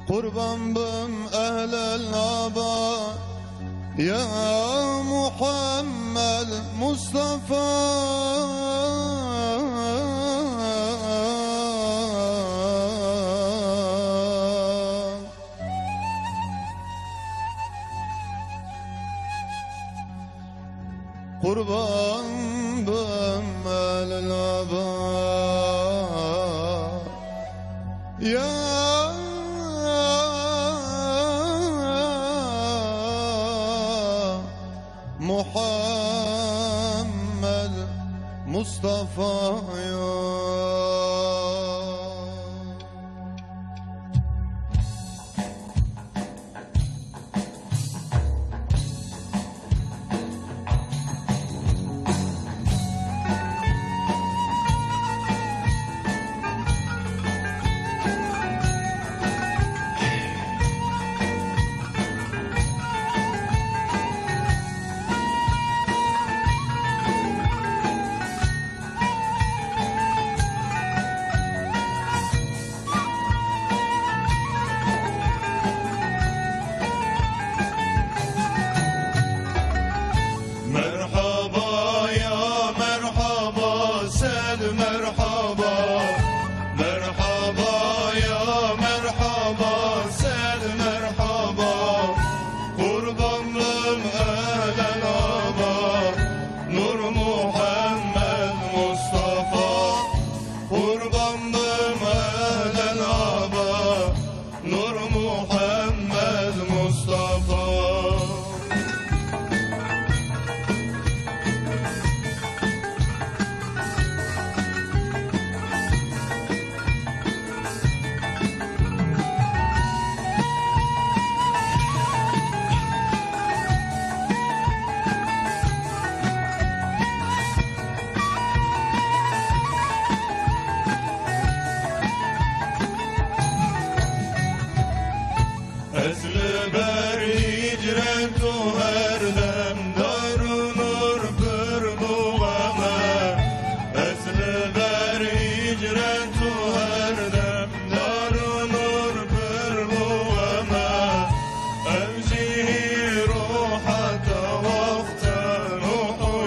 قربان بم أهل الغابة يا محمد مصطفى قربان بم أهل الغابة يا محمد مصطفى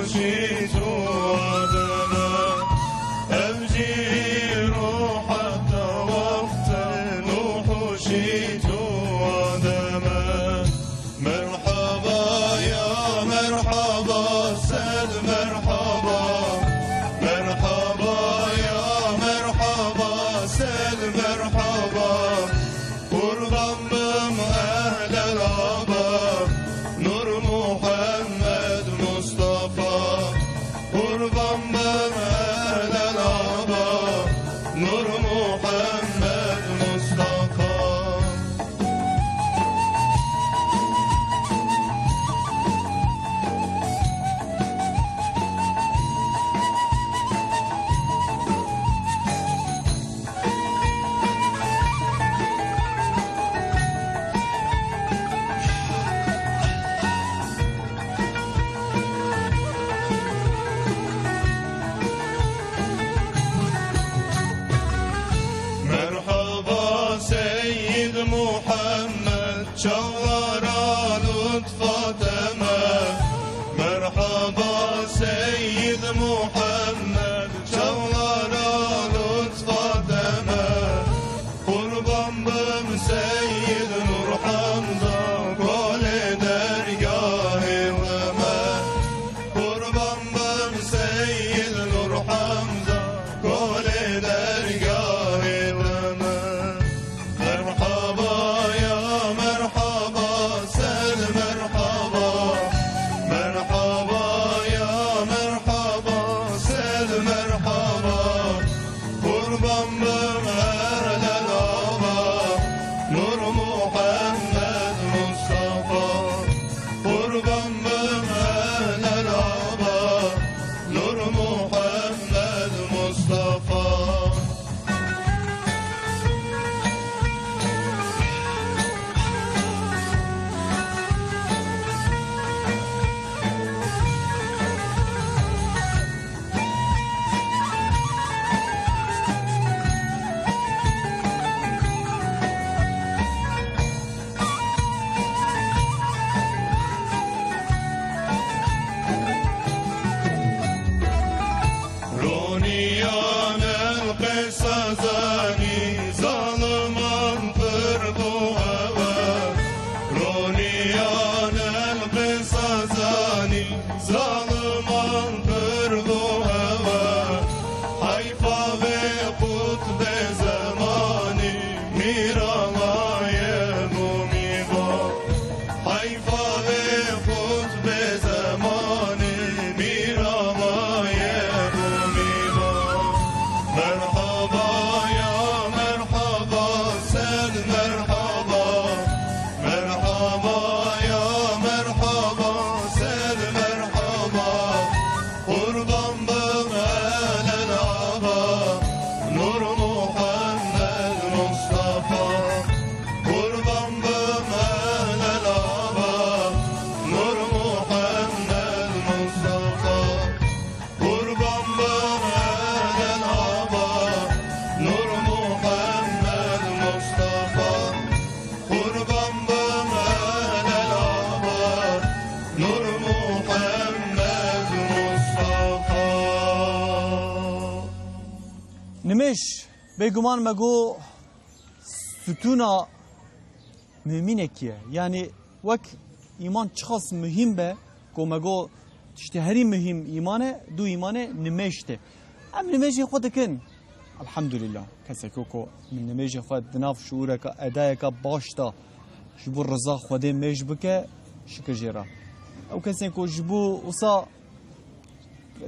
خورشید و آدمه امجی روحت وقت نوحشید و آدمه مرحبا یا مرحبا سد مرحبا مرحبا یا مرحبا سد مرحبا قربان بم اهل العبا نور محمد مصطفى قربان بم اهل العبا نور محمد مصطفى مرحبا سيد محمد شوارا لطفاتنا مرحبا سيد محمد شوارا لطفاتنا قربان بم سيد نور حمزة قول درگاه الغمه قربان بم سيد نور حمزة قول درگاه الغمه مرحبا يا مرحبا سل مرحبا مرحبا يا مرحبا سل مرحبا قربان بم اهل العبا نور محمد مصطفى قربان بم اهل العبا نور محمد مصطفى رونيان القصصاني ظالمان فرضو هوا رونيان القصصاني ظالمان فرضو هوا حيفا بقطب زماني ميراماي موميبا حيفا بقطب زماني ميراماي مرحبا يا مرحبا سد مرحبا مرحبا يا مرحبا سد مرحبا قربان بم اهل العبا نور محمد مصطفى قربان بم اهل العبا نور محمد مصطفى قربان بم اهل العبا نور محمد مصطفى قربان بم اهل العبا نور محمد مصطفى نمش بگمان مگو ستونا مهمینکیه یعنی وک ایمان چخاص مهم به کو مگو تشتهری مهم ایمانه دو ایمانه نمشته ام نمشی خود کن الحمدلله کسی کو من نمشی خود دناف شعورک ادایک باشتا جبو رضا خود مش بکه شکر جرا او کسی کو جبو وصا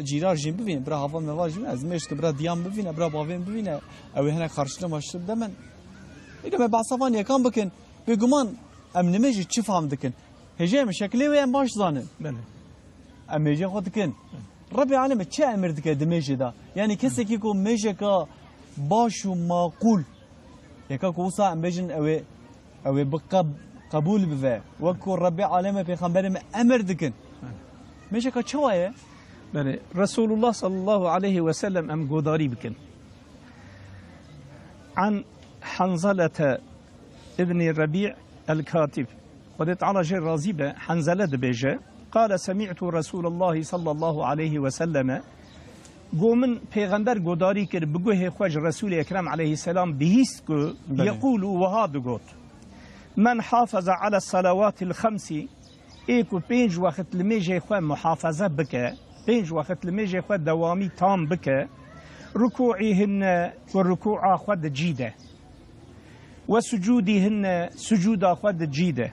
جیرار جیم ببینه برا هوا مواج ببینه از مشت برا دیام ببینه برا باوین ببینه او هنه خرشله ماشتب دمن ایده به بعصفان یکان بکن بگمان ام نمجی چی فهم دکن هجه مشکلی و ام باش زانن بله ام هجه خود دکن ربی عالم چه امر دکه دمجی دا یعنی کسی که کو مجه که باش و معقول یکا کو وصا ام بجن او بقى قبول بفا وكو ربي عالم پیغمبر امر دکن مجه که چوایه بله رسول الله صلى الله عليه وسلم ام قداري بكن عن حنظلة ابن الربيع الكاتب ودت على جير رازي به حنظلة دبيجة قال سمعت رسول الله صلى الله عليه وسلم قومن پیغمبر گوداری کر بگوه خوش رسول اکرم علیه السلام بهیست که یقول وهاد گوت من حافظ على الصلوات الخمس ایکو 5 وقت لمیجه خو محافظه بکه 5 وقت لمیجه خو دوامی تام بکه ركوعهن والركوع خود جيده وسجودهن سجود خود جيده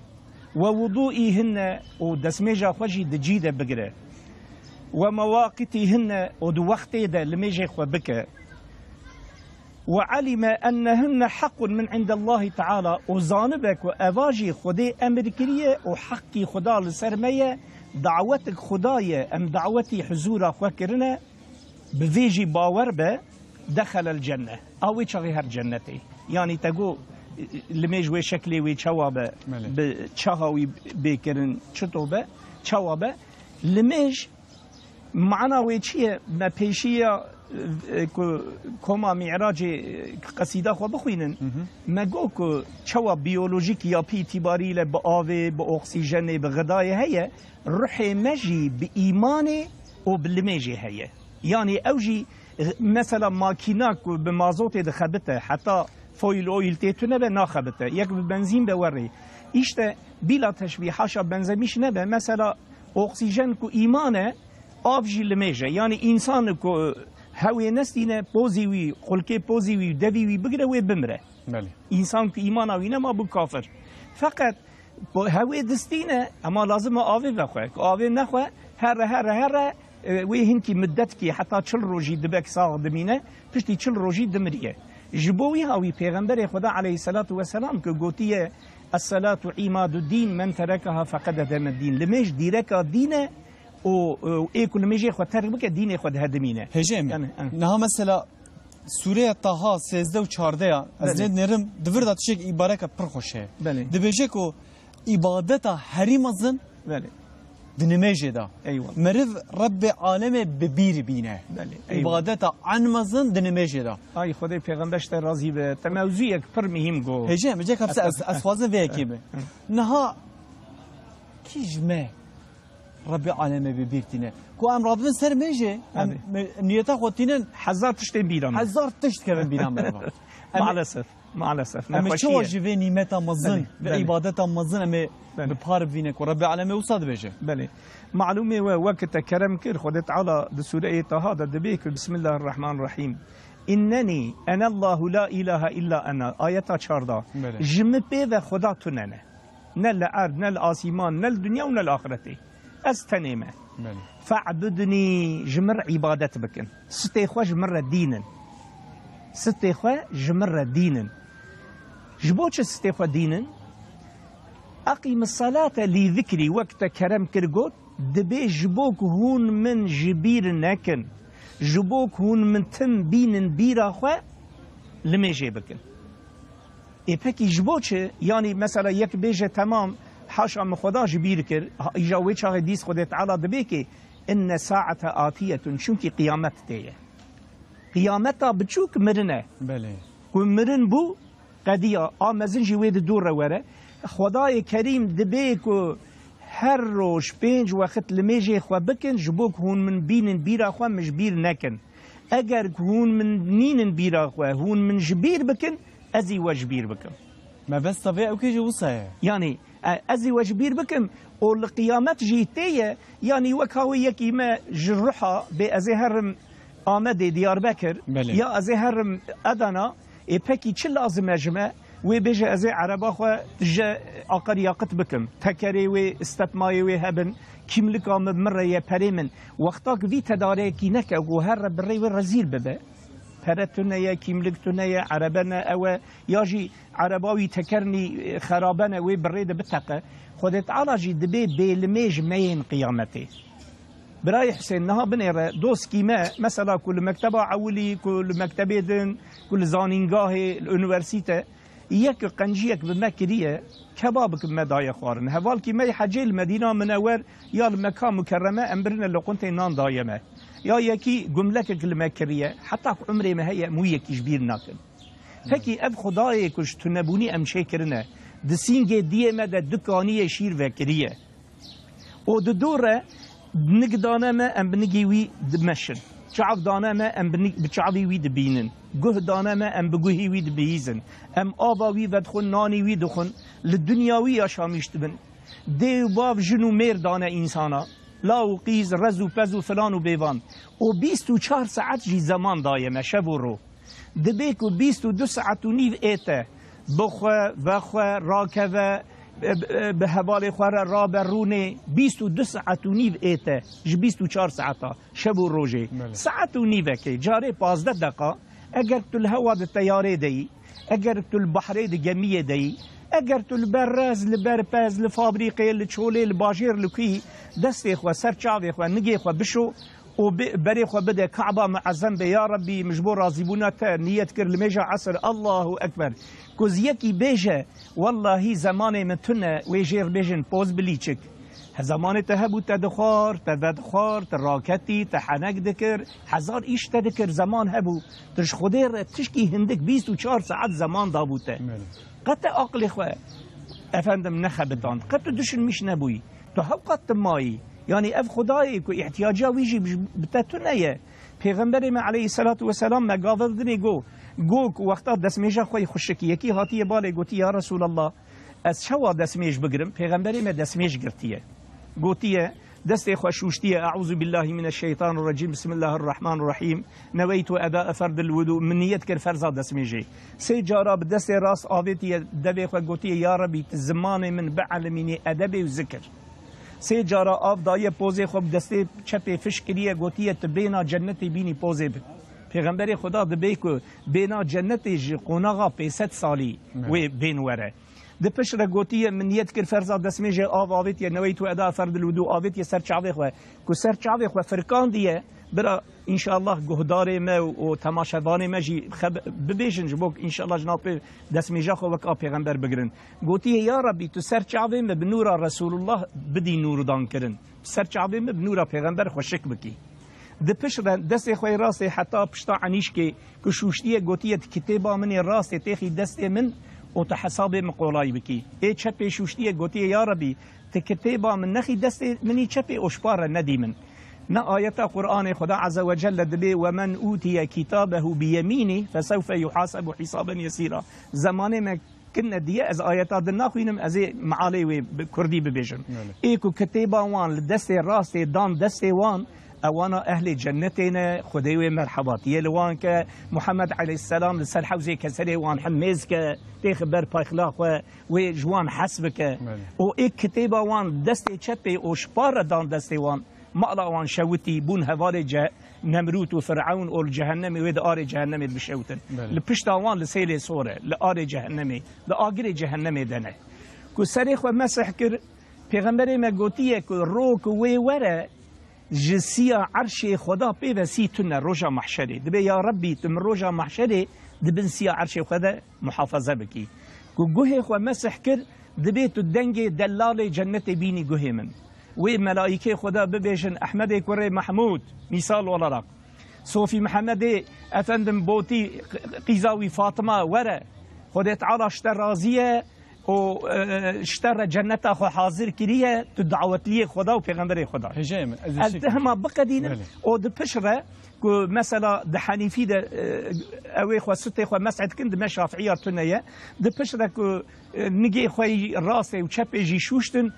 ووضوئهن ودسميجا خوجي دجيده بقره ومواقتهن ودو وقت ده لميجي خو بك وعلم انهن حق من عند الله تعالى وزانبك واواجي خدي امريكيه وحقي خدا لسرميه دعوتك خدايه ام دعوتي حضور خو كرنا بفيجي باور به دخل الجنه او يشغي هر جنتي يعني تقول لميجوي شكلي وي تشوابه بتشهوي بكرن شتوبه تشوابه لميج معنا وي تشي ما بيشيه كوما معراج قصيده خو بخوينن ما گوكو تشوا بيولوجيك يا بي اعتباري له باوي باكسجين بغدايه هي روحي مجي بايماني وبالميجي هي يعني اوجي مثلا ماكيناك بمازوت دخبته حتى فويل اويل تيتونه به ناخبته يك بنزين بوري işte بلا تشبيه حاشا بنزميش نبه مثلا اكسجين كو ايمانه افجي لميجه يعني انسان كو هوي نستينه بوزيوي خلقي بوزيوي دبيوي بقره وي بمره بله انسان كو ايمان اوينه ما بو كافر فقط هوي دستينه اما لازم اوي بخوي اوي نخو هر وی هنکی مدت کی حتی 40 روزی دبک ساغ دمینه پشتی 40 روزی دمریه جبوی هاوی پیغمبر خدا علیه الصلاة والسلام که گوتیه الصلاة عماد الدین من ترکها فقد هدم الدین لمیش دیرکا دینه و ایکو لمیجی خود ترک بکه دین خود هدمینه هجم نه مثلا سوره طه 13 و 14 از نرم دور دات شک عبارت پر خوشه دبیجه کو عبادت حریمزن بله دنميجي دا ايوه مرف رب عالم ببير بينه عبادت عن مزن دنميجي دا اي خدای پیغمبرش راضی به تموزیک پر مهم گو هجه مجه کفس از فازه ویکی به نها کیجمه رب عالم ببير تینه کو ام رابطن سر میجه نیتا خودتینن 1000 تشت بیرام 1000 تشت که بیرام مالسف اما چه واجبه نیمت مزن و عبادت مزن اما بپار بینک و رب العالمین وصاد بيجه بله معلومه وقت کرم کر خود تعالی د سوره طه د بیک بسم الله الرحمن الرحیم انني انا الله لا اله الا انا آیت 14 جم پی و خدا تو نه نه الارض نه الاسمان نه الدنيا و نه الاخرته استنیمه فاعبدني جمر عبادت بکن ستی خو جمر دینن ستی خو جمر دینن جبوچ ستی خو دینن أقيم الصلاة لذكري وقت كرم كرغوت دبي جبوك هون من جبير ناكن جبوك هون من تم بين بيرا خوا لمي جيبكن إبكي جبوش يعني مثلا يك بيجة تمام حاشا من خدا جبير كر إجا ويشا ديس خدا تعالى دبيكي إن ساعة آتية شنكي قيامت تيه قيامتا بتشوك مرنه بله كون مرن بو قديا آمزن جويد دور وره خدای کریم دبیک و هر روز 5 وقت لمیجه خو بکن جبوک هون من بینن بیرا خو مش بیر نکن اگر هون من نینن بیرا خو هون من جبیر بکن ازی وجبیر بکن ما بس طبيعي اوكي جوصه يعني ازي وجبیر بکم او القيامت جيتيه يعني وكاوي يكي ما جرحه بازي هرم آمد ديار بكر يا ازي هرم ادنا اپکی چه لازم اجمع وی بيجي ازي عربا خو جا اقر ياقت بكم تكري وي استثماي وي هبن كيملك ام مره يا بريمن وقتك في تداركي نك او هر بري ورزيل ببا فرتنا يا كيملكتنا يا عربنا او ياجي عرباوي تكرني خرابنا وي بريده بتقه خدت علاجي دبي بالميج مين قيامتي براي حسين نها بنيره دوس كيما مثلا كل مكتبه عولي كل مكتبه دن كل زانينغاه اليونيفرسيته یک قنجیک به مکریه کبابک مدای خارن هوال کی می حجه المدینه منور یا المکان مکرمه امبرنا لقنت نان دایمه یا یکی گملک المکریه حتی عمری ما هي مو یکی جبیر ناکن فکی اب خدای کش تنبونی امشه کرنه دسینگ دیه مد دکانی شیر وکریه و دوره نقدانا ما ام بنجيوي دمشن شعب دانا ما ام بشعبي وي دبينن جه دانا ما ام بجوهي وي دبيزن ام آبا وي ودخن ناني وي دخن للدنياوي يا شاميشتبن دي باب جنو مير دانا انسانا لا وقيز رزو بزو فلان و بيوان و 24 ساعت جي زمان دايمه شب و رو دبيكو 22 ساعت و نيف ايته بخوه وخوه راكوه به حوال خوار را برونه 22 ساعت و نیو ایته ج 24 ساعتا شب و روزه ساعت و نیو که جاره 15 دقیقه اگر تو الهوا د تیاره دی اگر تو البحر د گمیه دی اگر تو البرز لبرپز لفابریقه لچوله لباجیر لکی دست خو سر چاوی خو نگی خو بشو و بری خو بده کعبه معظم به یا ربی مجبور راضیبونت نیت کر لمیجا عصر الله اکبر کوز یکی بیجه والله زمان متونه ویجیر بیجن پوز بلیچک زمان تهبو تدخار تدخار تراکتی تحنک دکر هزار ایش تدکر زمان هبو ترش خودیر تشکی هندک 24 ساعت زمان دابوته قطع عقل خو افندم نخبتان قطع دشن میش نبوی تو هب قطع مایی یعنی اف خدایی که احتیاجا ویجی بتتونه پیغمبر ما علیه الصلاة والسلام مگاودنی گو وقتا دسمیجا خوی خوشکی یکی هاتیه باله گوتی یا رسول الله از شوا دسمیج بگرم پیغمبر ما دسمیج گرتیه گوتیه دست خوشوشتیه اعوذ بالله من الشیطان الرجیم بسم الله الرحمن الرحیم نویت اداء فرد الوضوء من نیت کر فرضا دسمیجی سی جارا به دست راست آویتیه دبی خو گوتیه یا ربی زمان من بعلمینی ادب و ذکر سی جارا آب دایه پوزه خوب دسته چپ فشکریه گوتیه تبینا جنتی بینی پوزه پیغمبر خدا دبی که بینا جنتی قوناغا 500 سالی و بین وره ده پشت گوتیه من نیت کر فرضا دسمیجه آب آویتیه نویت اداء فرد الوضوء آویتیه سر چاوی خو که سر چاوی خو فرکان دیه برا انشاءالله گهدار ما و تماشاوان ما جی ببیشن جبوک انشاءالله جناب دسمیجا خو وک پیغمبر بگرن گوتیه یا ربی تو سر چاوی ما بنور رسول الله بدی نور دان کرن سر چاوی ما بنور پیغمبر خو شک بکی ده پشت دست خوی راست حتی پشتا عنیش که شوشتیه گوتیه کتابا من راست تیخی دست من و تحساب مقولای بکی ای چپ شوشتیه گوتیه یا ربی تکتابا من نخی دست منی چپ اشپار ندی من نا آیت قرآن خدا عز وجل دبی و من اوتی کتابه بیمینه فسوف یحاسب حسابا یسیرا زمان ما كنا دي از آيات دنا خوينم از معالي و كردي ببيجن ايكو كتابا وان لدست راست دان دست وان اوانا اهل جنتنا خديوي مرحبات يلوان ك محمد عليه السلام لسر حوزي كسري وان حميز ك تخبر باخلاق و جوان حسبك و ايك كتابا وان دست چپي او شپار دان دست وان مالا وان شوتي بون هوال نمروت و فرعون و الجهنم ويد آر جهنم بشوتن لپشت وان لسيل سوره لآر جهنم لآگر جهنم دنه كو سريخ و مسح كر پیغمبر ما گوتیه که روک وی وره جسیا عرش خدا پی وسی تن روجا محشره دبی یا ربی تم روجا محشره دبن سیا عرش خدا محافظه بکی که گوه خو مسح کر دبی تو دنگ دلال جنت بینی گوه من و ملائکه خدا ببیشن احمد کره محمود مثال ولا صوفی محمد افندم بوتی قیزاوی فاطمه وره خودت عرش راضیه و اشتر جنت خو حاضر کریه تو دعوت لی خدا و پیغمبر خدا هجام التهمه بقدین و د پشره کو مثلا د حنیفی د اوی خو ست خو مسعد کند ما شافعیه تنیه د پشره کو نگی خو راس و چپ جی شوشتن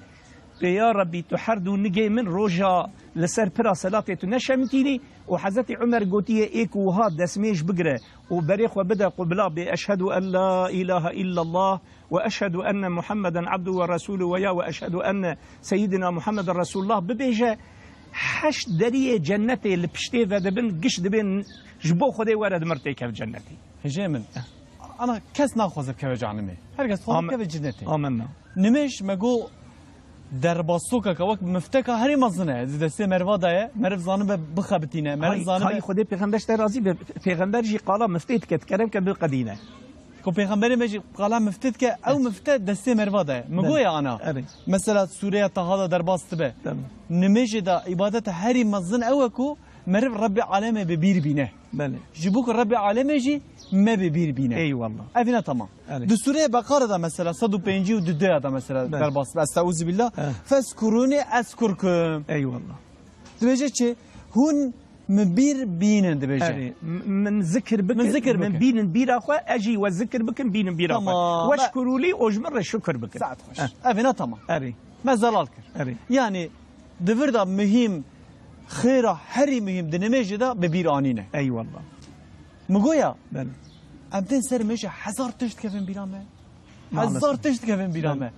يا ربي تحردو نجي من رجا لسر برا صلاتي نشمتيني وحزتي عمر قوتيه ايكو هاد دسميش بقره وبريخ وبدا قبلا بأشهد أن لا إله إلا الله وأشهد أن محمدا عبده ورسوله ويا وأشهد أن سيدنا محمد رسول الله ببيجا حش دريه جنتي اللي بشتي فدبن قش دبن جبو خدي ورد مرتي كيف جنتي هجامن أنا كاس ناخذ كيف جعنمي هرجس خذ كيف جنتي آمنا نمش مجو در باسوکا که وقت مفتکا هری مزنه دسته مروا دایه مرف زانه بخبتینه مرف زانه های خودی پیغمبرش راضی به پیغمبر جی قالا مفتید که کرم که بالقدینه کو پیغمبر میجی قالا مفتید که او مفتد دسته مروا دایه مگوی انا مثلا سوره طه در باست به نمیجی دا عبادت هری مزن او کو مرف رب العالمين ببير بينه بله جبوك رب العالمين جي ما ببير بينه اي والله افينا تمام ألي. دستوري بقره ده مثلا 150 و 2 ده مثلا درباس استعوذ بالله فاذكروني اذكركم اي والله دبيجي چه هون مبير بينن دبيجي من ذكر بك من بين بير اخو اجي وذكر بك بين بير اخو واشكروا لي واجمر الشكر بك ساعت خوش افينا تمام اري ما زلال كر اري يعني دفردا مهم خيره حري مهم دنميجي ده ببير انينه اي والله مگویا بله امتن سر میشه 1000 تشت کفن بیرامه 1000 تشت کفن بیرامه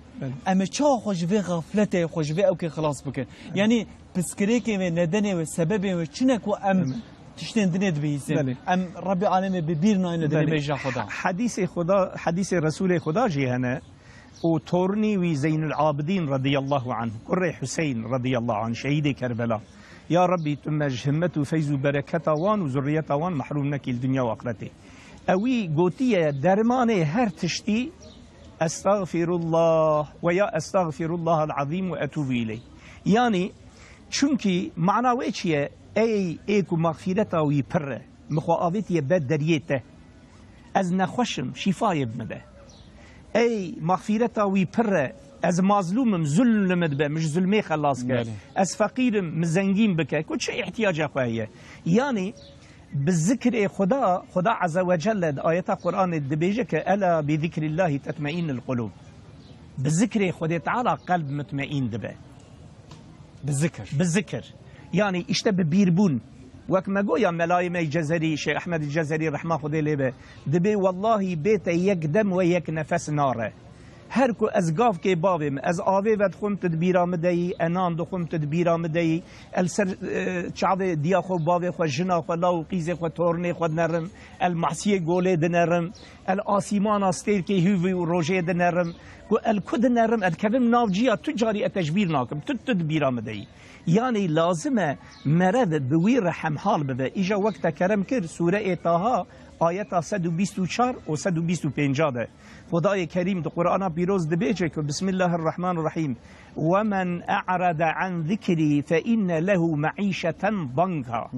اما چا خوش به غفلته خوش به او که خلاص بکن یعنی پسکری که ندنه و سبب و چنک و ام تشتن دنید بیسن ام رب العالمین ببیر ناینه دنمیجه خدا حدیث رسول خدا جی هنه و تورني وزين العابدين رضي الله عنه كري حسين رضي الله عنه شهيد كربلاء يا ربي تمج همته فيز بركته وان وذريته وان محروم نكي الدنيا واخرته اوي قوتيه درمانه هر تشتي استغفر الله ويا استغفر الله العظيم واتوب اليه يعني چونكي معناوي چيه اي ايكو مغفرته ويبره مخاوتي بد دريته از نخوشم شفاي بمده اي مغفرته ويبره از مظلومم ظلمت به مش ظلمي خلاص كه از فقيرم مزنگين بك كل شيء احتياج اخويا يعني بالذكر خدا عز وجل آيات القرآن دبيجك ألا بذكر الله تطمئن القلوب بالذكر خدا تعالى قلب مطمئن دبه بالذكر يعني اشتب بيربون وكما قويا ملايمة الجزري شيخ أحمد الجزري رحمه خدا لبه دبي والله بيت يقدم ويك نفس ناره هرکو از گاف که باویم از آوی ود خون تدبیرا مدهی انان دو خون تدبیرا مدهی السر چاوی دیا خو باوی خو جنا خو لاو قیز خو تورنی خو نرم المعصیه گوله دنرم الاسیمان استیر که هوی و روژه دنرم و الکد نرم ادکبم نافجیا تجاری تجبیر ناکم تدبیرا مدهی يعني لازمه مرد بوی رحم حال بده ایجا وقت کرم کر سوره طه آیت 124 و 125 ده خدای کریم در قرآن پیروز دبیجه که بسم الله الرحمن الرحیم ومن اعرض عن ذكري فإن له معيشة ضنكا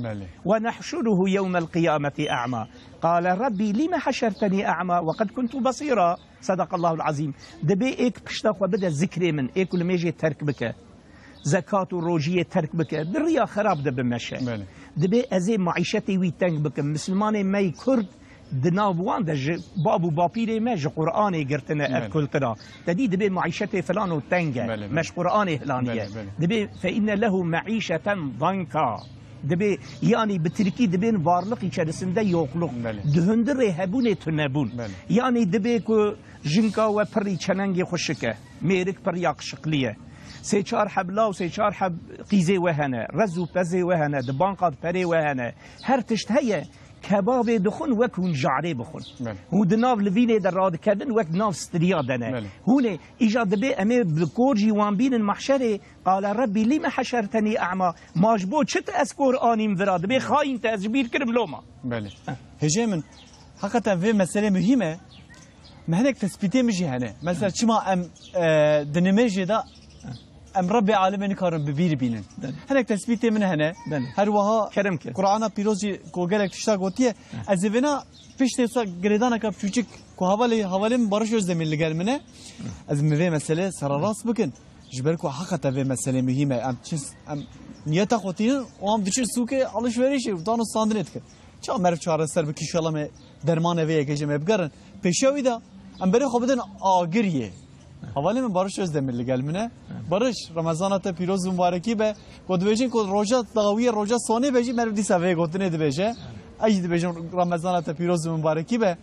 ونحشره يوم القيامة أعمى قال ربي لما حشرتني أعمى وقد كنت بصيرا صدق الله العظيم دبي ايك بشتاق وبدأ ذكري من ايك لميجي ترك بك زكاة الروجية ترك بك دريا خراب دب مشى دبي ازي معيشتي وي تنگ بك مسلمان ماي كرد دناوان ده بابو بابيري ماج قرآني قرتنا الكلتنا تدي دبي معيشتي فلان وتنجة مش قرآني هلانية دبي فإن له معيشة ضنكا دبي يعني بتركي دبين varlık içerisinde yokluk döndürü hebune tünebun yani debê ku jinka ve piri çenengê xuşike mêrik pir yakışıklıye سه چار حبلا و سه چار حب قیزه وهنه رزو پزه وهنه دبانقات پره وهنه هر تشت هیه کباب دخون وکون جعره بخون هو دناف لوینه در راد کردن وک ناف ستریا دنه هونه ایجاد به امه بکورجی وان بین المحشره قال ربي لما حشرتني اعمى ماجبو چت اسکور آنیم وراد به خاین تزبیر کرم لوما بله هجه من حقیقتا و مسئله مهمه مهنك تثبيتي مجي هنا مثلا چما ام دنمجي دا ام رب العالمين كارم ببير بينن هناك تثبيتي من هنا هر وها قرآن بيروزي كوغلك تشتا قوتيه ازينا پشت سا گردانا کب چوچک کو حوالی بارش از زمین لگل منه از موی مسئله سر راست بکن جبر کو حقیقتا و مسئله مهمه ام نیت خودین و هم دچار سوک alışverişi دانو ساندنت که چه مرف چهار سر بکی شلام درمان وی که جمع بگرن پیشاوی دا ام بری خوب بدن آگریه حوالی من بارش از زمین لگل منه بارش رمضانات پیروز مبارکی به گودویجین کو روزا دعوی روزا سونه بجی مرف دیسا وی گوتنه دبیجه اجد بجم رمضانات پیروز مبارکی به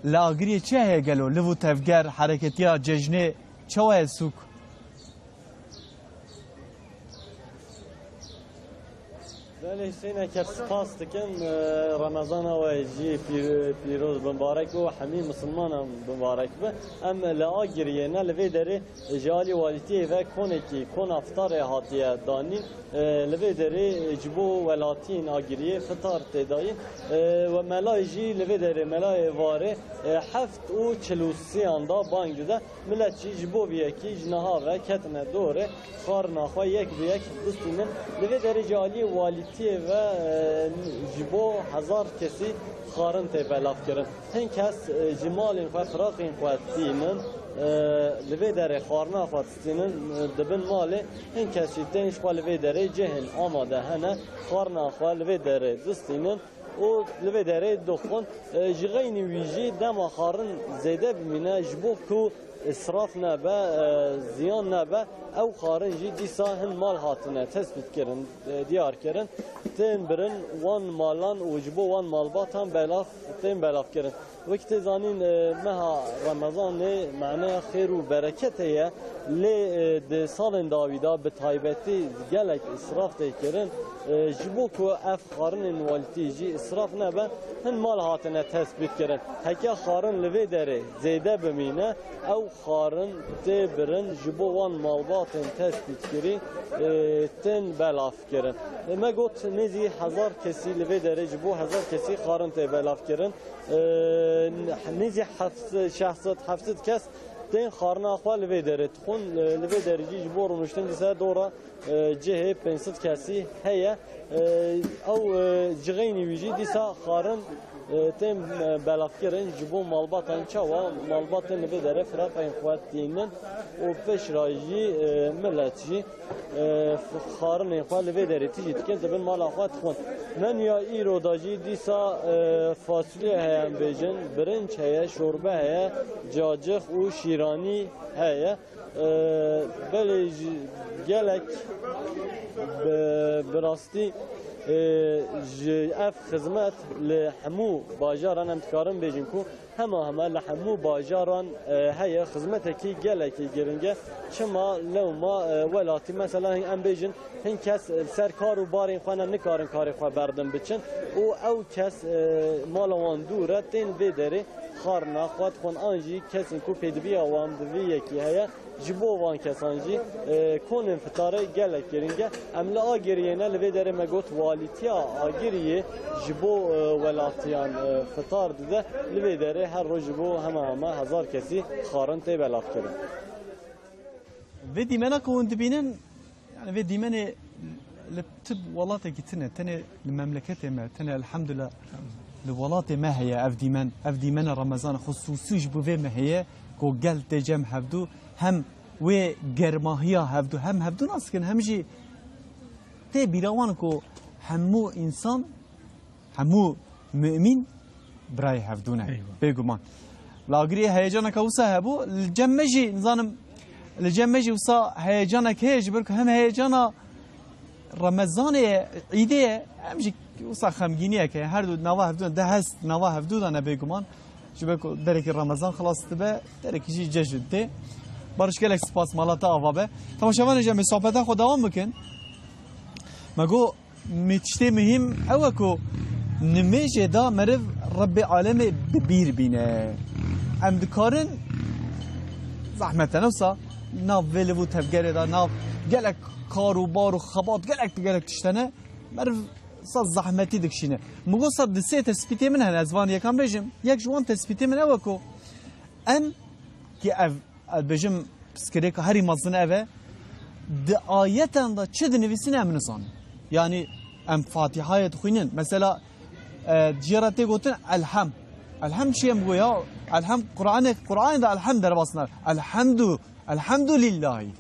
لاگری چه هگلو لو تفگر حرکتیا جشنه چه سوک بله سینه که سپاس دکن رمضان و جی پیروز مبارک و همه مسلمان مبارک به ام لاگریه نه لوی داره جالی والیتی و کنه کی کن افطار هاتیه دانی لوی داره جبو ولاتین آگریه فطار تدایی و ملای جی لوی داره ملای واره هفت و چلوسی اندا بانگ ده ملت جی جبو بیه کی جنها و کتنه دوره خار نخواه یک به یک دستینن لوی داره جالی والیتی والتیه و جبو هزار کسی خارن تی بلاف کرن هن کس جمالین و فراقین و تینن لوی داره خارنا فاتستینن دبن ماله هن کسی تنش و لوی داره جهن آماده هنه خارنا و لوی داره دستینن و لوی داره دخون جغینی ویجی دم خارن زیده بمینه جبو کو اسراف نبه زیان نبه او خارنجی دیسا هن مال هاتنه تثبیت کرن دیار کرن تن برن وان مالان وجبو وان مالبات هم بلاف تن بلاف کرن وقت زانین مها رمضان معنی خیر و برکت هیا لی ده سال داویدا به تایبتی گلک اسراف کرن جبو کو اف خارن والتیجی اسراف نبه هن مال هاتنه تثبیت کرن هکا خارن لوی داره زیده بمینه او خارن تی برن جبو وان مالباتن تثبیت کری تن بلاف کرن ما گوت نزی هزار کسی لوی داره جبو هزار کسی خارن تی بلاف کرن نزی شخصت هفتاد کس تن خارنا خوا لوی داره تخون لوی داره جی جبو رونشتن دیسه دورا جه پنسد کسی هیا او جغینی ویجی دیسا خارن تم بلاف کردن جبو مالباتن چوا مالباتن لوی داره فراقین خوات دینن و پیش راجی ملتجی خارن خوات لوی داره تیجی تکن دبن مال خوات خون من یا ایرو داجی دیسا فاصله هیم بیجن برنج هیا شوربه هیا جاجخ و شیرانی هیا بله گلک براستی اف خدمت لحمو باجاران هم تکارم بیجن کو همه لحمو باجاران هیا خدمت کی گلکی گرنگه چما لو ما ولاتی مثلا هم بیجن هن کس سرکار و بارین خانه نکارن کاری خواه بردن بچن او کس مالوان دوره تین بداره خارنا خواد خون آنجی کسی کو پیدوی آوام دوی یکی هیا جبو وان کسانجی کنن فتاره گلک گرینگه املا آگریه نه لوی داره مگوت والیتیا آگریه جبو ولاتیان فتار دیده لوی داره هر رو جبو همه هزار کسی خارن تی بلاف کرد و دیمنا کون دبینن yani ve dimene لبتب ولاته كتنه تنه المملكة ما تنه الحمد لله الولاته ما هي اف ديمن رمضان خصوصي جبو ما هي كو قال تجم هفدو هم و گرماهیا هفدو هم هفدو ناسكن همجي تي بيروان كو همو انسان همو مؤمن براي هفدونه بيگومان لاغري هيجانا كوسا هبو الجمجي نظام الجمجي وصا هيجانا كيج بركو هم هيجانا رمضان عيديه همجي وصا خمگينيه كه هر دو نوا هفدو ده هست نوا هفدو انا بيگومان شبكو درك رمضان خلاص تبه درك جي جشد barış gelek spas malata avabe tamaşavan jeme sohbeta xo devam bikin mago mitişte mühim ew ku nimêje da meriv Rabbi alemê bibîr bîne em dikarin zahmete nefsa nav vê li vû tevgerê da nav gelek kar û bar û xebat gelek tiştene meriv sa zahmetî dikişîne migo sa disê tespîtê min hene ez van yekan bêjim yek ji wan tespîtê min ew ku em ki ev البجم بسكريك هري مزن أبى دعاية دا شد نفسنا من صان يعني أم فاتحة يدخلين مثلا جيرتي قلتن الحمد شيء مقويا الحمد قرآن دا الحمد درباسنا الحمد لله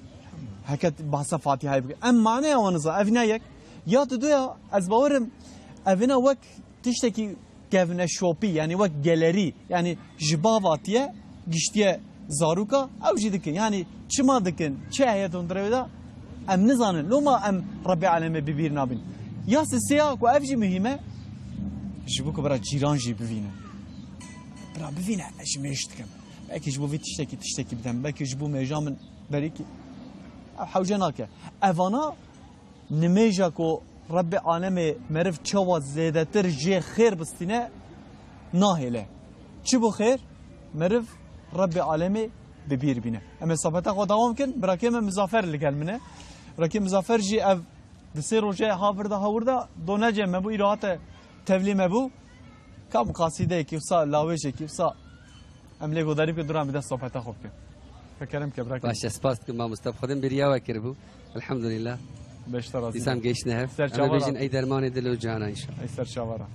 هكذا بحث فاتحة يبقى أم معناه ونزا أفنا يك يا تدويا أزبورم أفنا وك تشتكي كأفنا شوبي يعني وك جاليري يعني جباباتية جشتية زاروكا او جي دكن يعني چما دكن چه هيتون دريدا ام نزانن لو ما ام ربي العالمين ببير نابن يا سيا كو افجي مهمه جبوك برا جيران جي بفينا برا بفينا اش مشتكم باكي جبو في تشتكي بدم باكي جبو ميجامن بريكي حوجناك افانا نميجا كو ربي العالمين مرف چوا زيدتر جي خير بستينه ناهله چبو خير مرف ربي عالمي ببير بينا اما صحبتا خو دوام كن براكيم مزافر اللي قال منه براكيم مزافر جي اف بصير وجه حافظ هاوردا دونجه مبو ايرات تولي مبو كم قصيده كي وصا لاوجه كي وصا املي غداري في درام بده صحبتا خو كن فكرم كبراك باش سپاس که ما مصطفی خودم بریا وکربو الحمدلله بیشتر از دیسم گیش نه سر اما چاوارا بیشین ای درمان دل و جان انشا ای سر چاوارا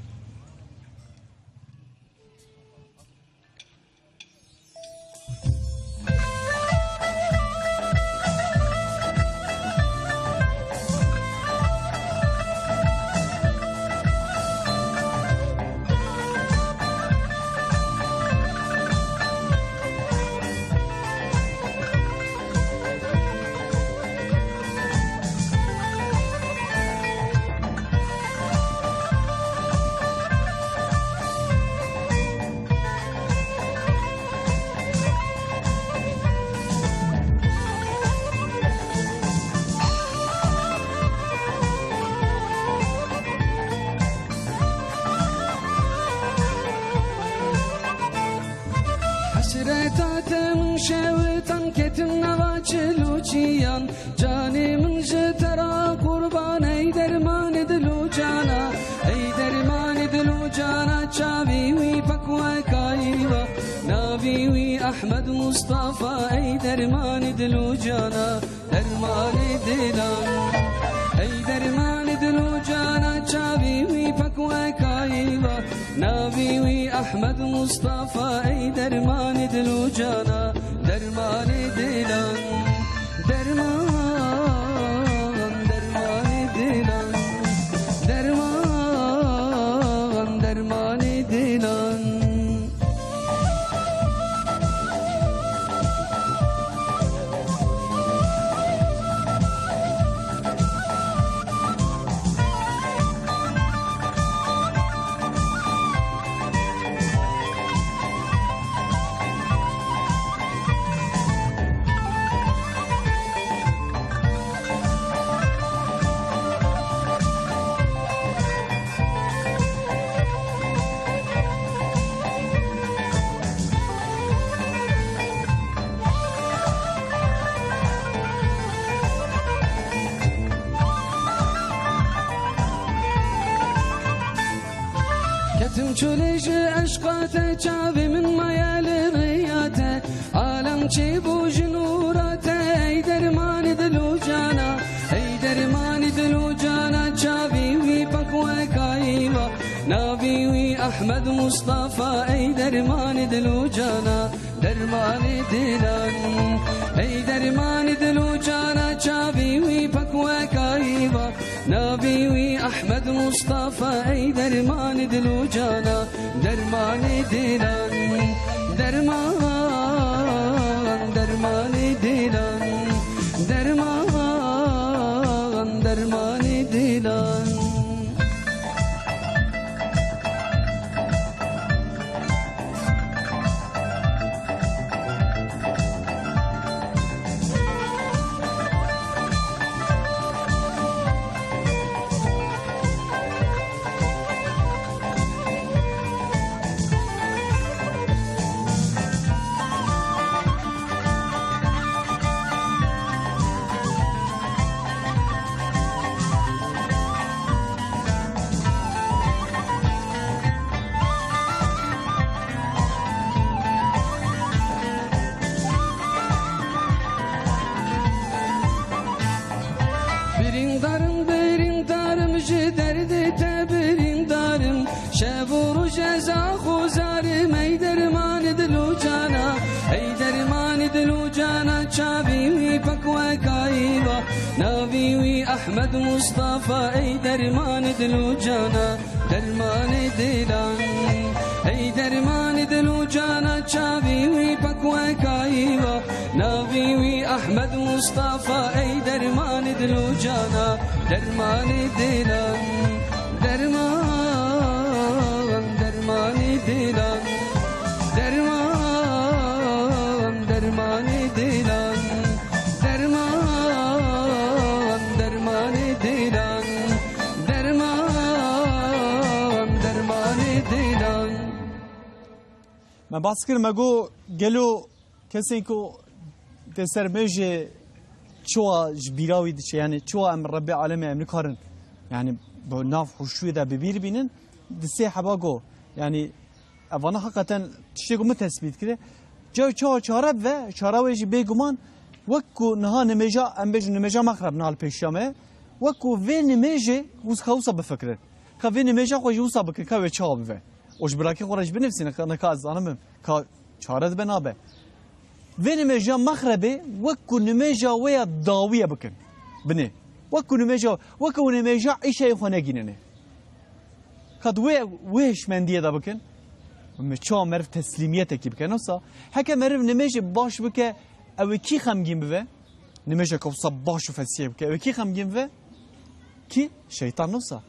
حسرتاتم شوتن كتم نواچلو چیان جانی من جترا قربان ای درمان دلو جانا ای درمان دلو جانا چاوی وی پکوه کایوا ناوی وی احمد مصطفى ای درمان دلو جانا درمان دلان ای درمان دلو جانا چاوی وی پکوه کایوا ناوی وی احمد مصطفى ای درمان دلو جانا درمان دلان درمان دلان درمان دلان كتم چولش عشقاته چاوی من مایل غیاته عالم چی بو جنوراته ای درمان دلو جانا ای درمان دلو جانا چاوی وی پکوه کایوا ناوی وی احمد مصطفى ای درمان دلو جانا درمان دلان ای درمان دلو جانا چاوی وی پکوه کایوا ناوی وی احمد مصطفى ای درمان دلو جانا درمان دلان درمان دلان درمان دلان برینdarım جدرد تبرینdarım شبور جزا خوزارم ای درمان دلو جانا ای درمان دلو جانا چاوی وی پکوه کایوا ناوی وی احمد مصطفى ای درمان دلو جانا درمان دلان ای درمان دلو جانا چاوی وی پکوه کایوا ناوی وی احمد مصطفى ای درمان دلو جانا درمان دلان درمان دلان درمان دلان درمان دلان درمان دلان من باس کرد مگو گلو کسی کو تسر میشه چوا جبیراوی دچه یعنی چوا ام رب عالمه ام نکارن یعنی با ناف خوشوی دا ببیر بینن دسته حباگو یعنی اوانا حقیقتا تشتگو متثبیت کرده جای چارب و چاراویجی بگمان وکو نها نمیجا ام بجو نمیجا مخرب نال پیشامه وكو في نميجي وسا بفكره كفي نميجي خوش وسا بكن كوي تشاب في وش براكي خرج بنفسي نكاز انا كا شارد بنابه في نميجي مخربه وكو نميجي ويا داويه بكن بني وكو نميجي ايش يخونه جينني كد ويش من دي دا بكن مچا مرف تسلیمیت کی بکن نوسا هکه مرف نمیشه باش بکه او کی خمگین بوه نمیشه که وسا باش و فسیه بکه او کی خمگین بوه کی شیطان نوسا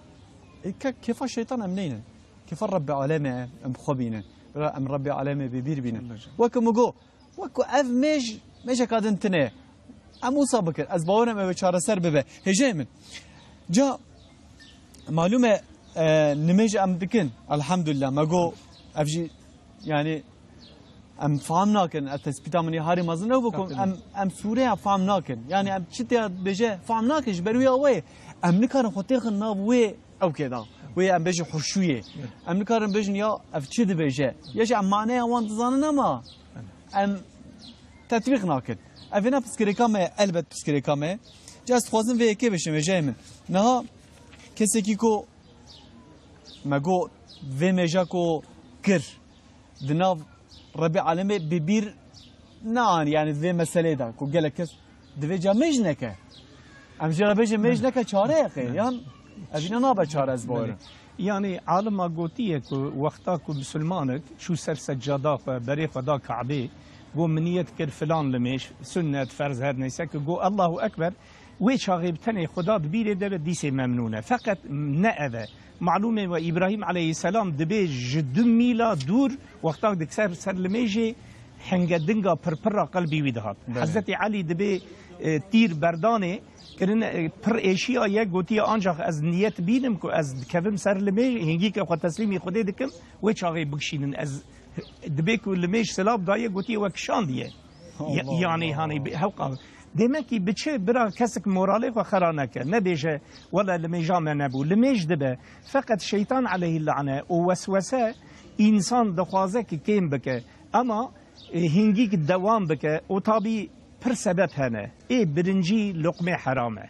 كيف الشيطان امنين كيف رب عالمه ام خبينه ام رب عالمه ببير بينه وكو اف ميج كادن تنه ام وصابك از باورم او چاره سر ببه هجمن جا معلومه نميج ام بكن الحمد لله ماغو افجي يعني ام فهمناكن التثبيت مني هاري مازن او بكم ام سوره فهمناكن يعني ام شتي بجه فهمناكش بروي اوي ام نكار خوتيخ نابوي او كذا وي ام بجه حشويه ام نكار بجن يا افتشد بجه يش ام معناها وانت زاننا ما ام تطبيق ناكن افينا بسكريكامه البت بسكريكامه جاست خوازن في كي بشه مجاي نها كسكيكو ماغو في مجاكو كر دناف ربي عالمي ببير نان يعني ذي مسألة دا كو قالك دفي جا مجنكه ام جرا بيجي مجنكه چاره اخي يعني ابينا نابا چاره از بور يعني عالم قوتيه كو وقتا كو مسلمانك شو سر سجاده بري خدا كعبه قو منيت كر فلان لمش سنه فرض هر نيسه قو الله اكبر ويش غيبتني خدا ببير دبه ديسه ممنونه فقط نأذى معلومه وابراهيم عليه السلام دبي جد ميلا دور وقتا دك سر لميجي حنگه دنگا پرپر قلبي ويدهات حضرت علي دبي تیر بردانه کرن پر اشیا یک گوتی آنجا از نیت بینم که از کبم سر لمی هنگی که خود تسلیمی خوده دکم و چاقی بکشینن از دبی که لمیش سلاب دایه گوتی وکشان دیه یعنی هانی حقا دمکی بچه برا کسک موراله و خرانکه نبیجه ولا لمیجامه نبو لمیج دبه فقط شیطان علیه اللعنه و وسوسه انسان دخوازه که کم بکه اما هنگی که دوام بکه و طابی پر سبب هنه ای برنجی لقمه حرامه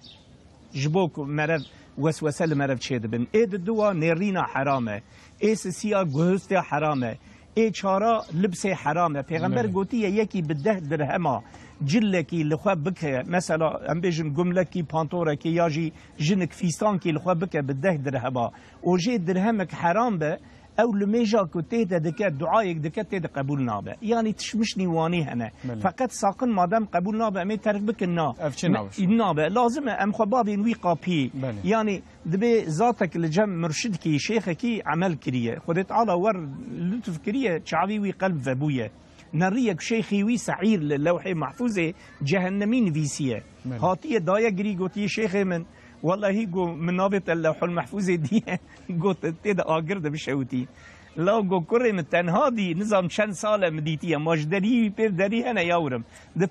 جبوك مرض وسوسه المرض شد بن ای دوا نرینا حرامه ای سیا گوست حرامه ای چارا لبس حرامه پیغمبر گوتی یکی به 10 درهم جلکی لخوا بکه مثلا ام بجم گملکی پانتورکی یا جی جنک فیستان کی لخوا بکه به 10 درهم او جی درهمک حرام به او لميجا كنت دك دعائك دك تد قبول نابه يعني تشمش نيواني هنا فقط ساكن مادام قبول نابه مي تعرف بك النا نابه لازم ام خبابي نوي قابي يعني دبي ذاتك لجم مرشدك شيخك عمل كريه خدت على ور لطف كريه شعبي وي قلب ذبويه نريك شيخي وي سعير للوح محفوظه جهنمين فيسيه هاتيه دايا غريغوتي شيخي من والله جو من نابت اللوح المحفوظ دي قلت تدا آگرد بشوتي لا جو كره من تنها دي نظام چند سال مديتيه ماجدري بير دري هنا يورم ده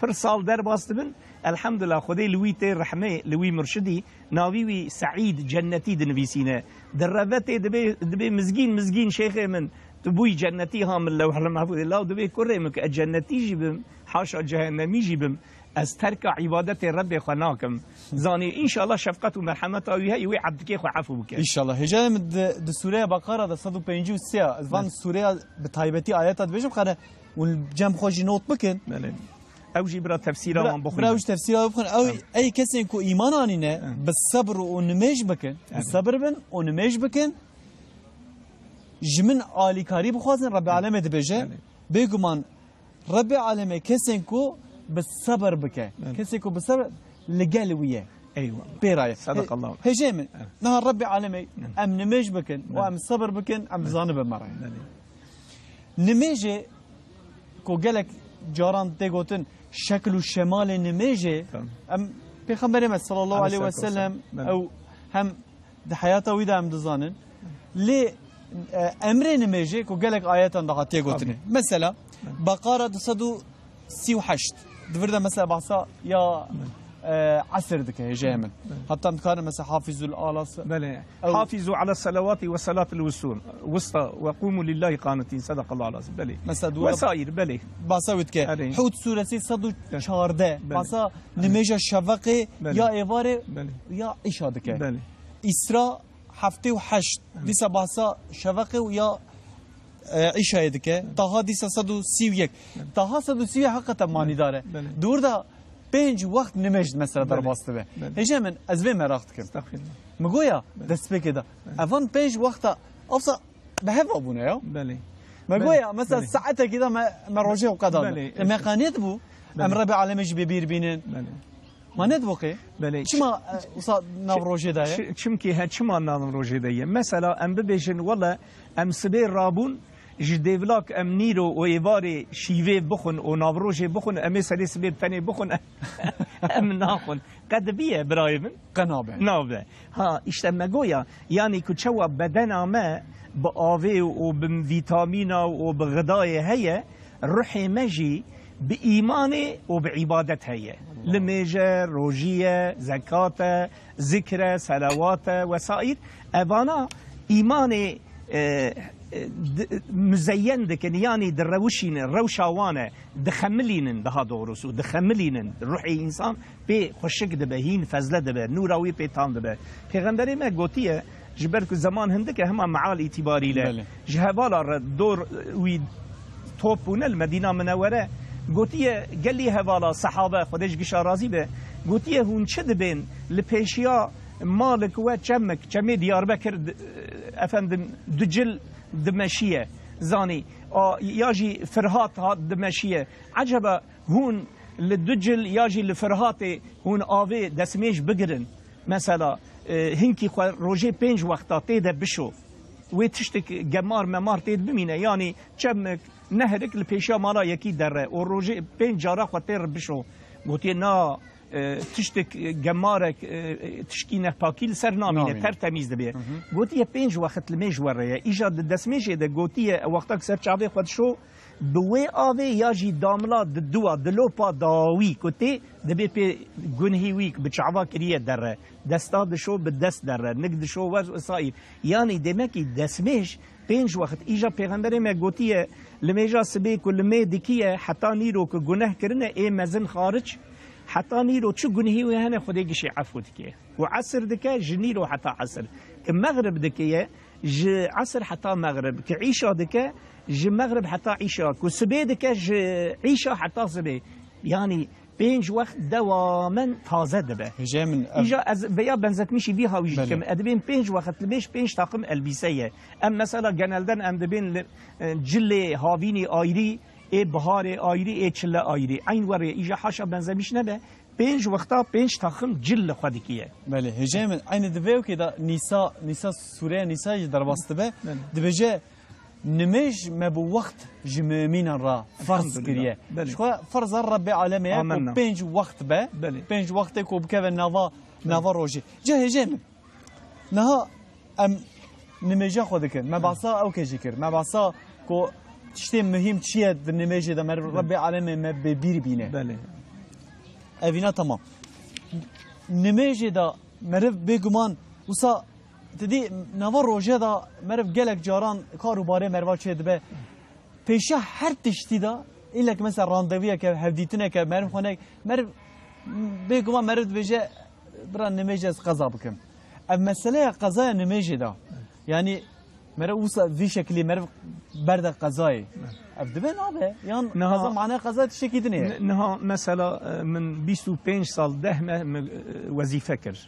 پر سال در باستبن الحمد لله خدي لوي تير رحمه لوي مرشدي ناوي سعيد جنتي دنفيسينه دربت دبي مزگين شيخ من تبوي جنتي ها من اللوح المحفوظ لا دبي كره مك جنتي جيبم حاشا جهنمي جيبم از ترك عبادت رب خناكم زاني ان شاء الله شفقت ومرحمه اويها يوي عبدك خو عفو بك ان شاء الله هجا من د سوره بقره د 153 از سوره بتايبتي ايات بجم خره والجم خوجي نوت بكن او جبرا تفسيرا بخون براوش تفسيرا بخون او اي كسين كو ايمانانينه بالصبر ونمج بكن بالصبر بن ونمج بكن جمن عالي كاري بخوازن رب العالمين دبجه بيغمان رب العالمين كسين كو بالصبر بك كسيكو بالصبر لقلويه ايوه بيرايه صدق الله هجيم نهار ربي عالمي ام نميج بكن وام صبر بكن ام زانب مره نميجي كو قالك جاران تيغوتن شكل الشمال نميجي ام بيغمبر صلى الله عليه وسلم او هم حياته ويدا ام دزانن لي امر نميجي كو قالك ايات اند تيغوتن مثلا بقره 238 دفردا مثلا بحصا يا عصر دكه هجاء من حتى نكارن مثلا حافظوا الآلاس بله حافظوا على الصلوات وصلاة الوسطى وقوموا لله قانتين صدق الله العظيم بله مثلا وسائر بله باساوت که حوت سوره 114 باسا نميجا شفقه يا ايواره يا عيشا دكه بله اسراء هفته و 8 دیسا باسا شفقه و یا عيشا دكه طه دیسا 131 طه 131 حقیقتا معنی داره دور دا 5 وقت نمجد مثلا در باسته به هجا من از وی مراقت کم مگویا دست به کده اوان 5 وقتا افصا به هوا بونه یا بله مگویا مثلا ساعته كده ما روجه وقدام ما قانيت بو ام ربي عالمش ببير بينن ما ندبقي بله شما وصاد ناو روجه دايا چمكي ها شما ناو روجه دايا مثلا ام ببيجن والله ام سبير رابون جديفلاك ام نيرو و ايواري شيفي بخن و نافروجي بخن ام سري سبير ثاني بخن ام ناخن قد بيه برايمن قنابه نابه ها işte مگویا yani كچوا بدن ما بآوي و بفيتامينا و بغذاء هي روحي مجي بإيماني وبعبادة هي لميجة روجية زكاة ذكرى صلوات وسائر أبانا إيماني مزين دكن يعني دروشين روشاوانه دخملينن ده دورس ودخملينن روحي انسان بي خوشك دبهين فضله دبه نوراوي بيتان دبه پیغمبر ما گوتيه جبرك زمان هندك هما معال اعتباري له جهوالا دور وي توبون المدينه منوره گوتيه قال لي هوالا صحابه خدش قشا راضي به گوتيه هون چه دبن لپیشیا مالك و چمك چمي دياربكر افندم دجل دمشيه زاني ياجي فرهات هات دمشيه عجبا هون للدجل ياجي لفرهات هون آوي دسميش بقرن مثلا هنكي خو روجي 5 وقتا تيدا بشو وتشتك جمار ممار تيد بمينه يعني چمك نهرك لپيشا مالا يكي دره و روجي 5 جارا خو تير بشو قلت نا تشتك جمارك تشكينه باكيل سر نامينه تر تميز دبي قوتيه 5 وقت لميج وريه ايجاد دسميجه ده قوتيه وقتك سر چابي خود شو بوي آوي ياجي داملا ددوا دلوبا داوي كوتي دبي بي گنهي ويك بچعوا كريه دره دستا دشو بدست دره نقد شو وز وسائر يعني دمكي دسميج 5 وقت ايجا پیغمبر ما قوتيه لميجا سبي كل مي دكيه حتى نيرو ك گناه كرنه اي مزن خارج حتى نيرو چو گنهي وهنا خدي قشي عفو دكيه وعصر دكه جنيرو حتى عصر كمغرب دكيه ج عصر حتى مغرب كعيشا دكه ج مغرب حتى عيشا كسبي دكه ج عيشا حتى سبي يعني 5 وقت دواما تازه دبه جاي من اجا از بيا بنزت مشي بيها ويجي كم ادبين 5 وقت لبيش 5 طاقم البسيه ام مثلا جنالدن ام دبين جله هاويني ايري ای بهار آیری ای چله آیری این وره ایجا حاشا بنزمیش نبه 5 وقتا 5 تاخم جل خودی کیه بله هجه من این دویو که دا نیسا سوره نیسا در واسطه به دویجه نمش ما بو وقت جمامين را فرض كريه شو فرض ربي عالمي و 5 وقت به 5 وقت کو بكذا نافا روجي جه هجه نها ام نمجا خودك ما بعصا او كجيكر ما بعصا کو تشتي مهم چیه در نماجه در رب العالمین ما ببیر بینه بله اوینا تمام نماجه دا مرف بگمان وسا تدی نوا روژه دا مرف گلک جاران کارو باره مروا چه دبه پیشه هر تشتی دا ایلک مثلا راندویه که هفدیتنه که مرف خونه مرف بگمان مرف بجه بران نماجه از قضا بکم اما مسئله قضای نماجه دا یعنی مرف وسا في شكلي مرف برد قضاي افدبه نابه يعني هذا معناه قضاء تشكي دنيا نها مثلا من 25 سال ده وظيفه كر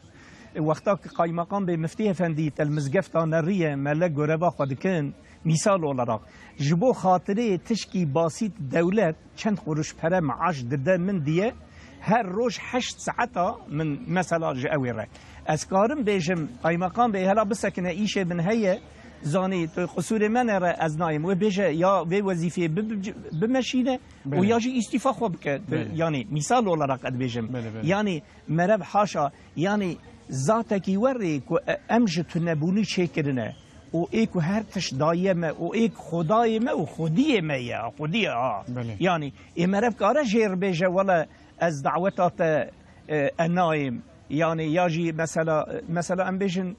وقتا قايمقام بمفتي افندي المزقفتا نريه ملك غربا خود كان مثال olarak جبو خاطري تشكي باسيط دولت چند قروش پره معاش دده من دیه هر روز 8 ساعتا من مثلا جاويره اسكارم بيجم قايمقام به هلا بسكنه ايشه من هي زاني قصور من را از نايم و بيجا يا في وظيفه بمشينه وياجي استيفا خو بك يعني مثال olarak قد بيجم يعني مرب حاشا يعني ذاتك وري امج تنبوني شكرنا و ایک هر تش دایمه و ایک خدایمه و خودیمه یا خودیه يعني امرب کارا جير بيجا ولا از دعوتات النايم يعني ياجي مثلا ام بيجن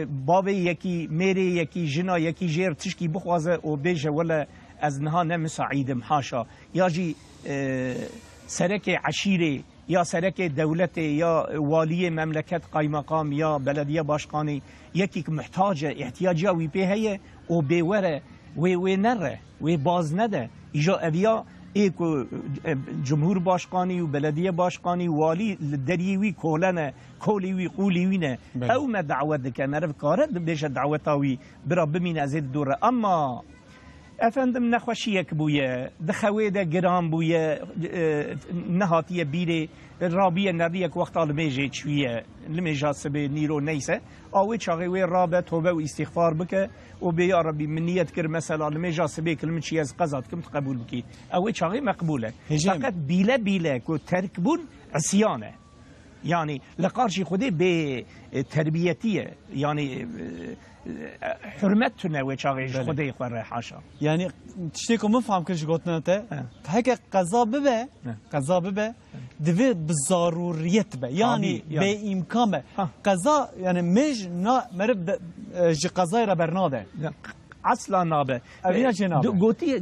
بابي يكي ميري يكي جنا يكي جير تشكي بخوازه وبيجه ولا از نها نمساعيدم حاشا ياجي سرك عشيري يا سرك دولتي يا والي مملكة قايمقام يا بلدية باشقاني يكيك محتاجة احتياجها وي بي هي وبيوره وي نره وي باز نده إجا أبيا ایکو جمهور باشقانی و بلدیه باشقانی والی دریوی کولنه کولیوی قولیوی نه او ما دعوت دکه نرف کاره بیشه دعوتاوی برا بمین از دوره اما افندم نخوشیک بویه دخوی ده گرام بویه نهاتیه بیره رابیه نریک وقتا لمیجه چویه لمیجه سبه نیرو نیسه آوی چاقی وی رابه توبه و استغفار بکه و بیا ربی من نیت کر مثلا لمیجه سبه کلمه چی از قضات کم تقبول بکی آوی چاقی مقبوله فقط بیله که ترک بون عصیانه يعني لقارشي خودي بتربيتيه يعني حرمتنا وشاغي خودي خور حاشا يعني تشتيكم مفهم كلش قلتنا انت هيك قضا ببه دفي بالضروريات به يعني بامكانه قضا يعني مش مرب قضايا برناده اصلا نابه قوتي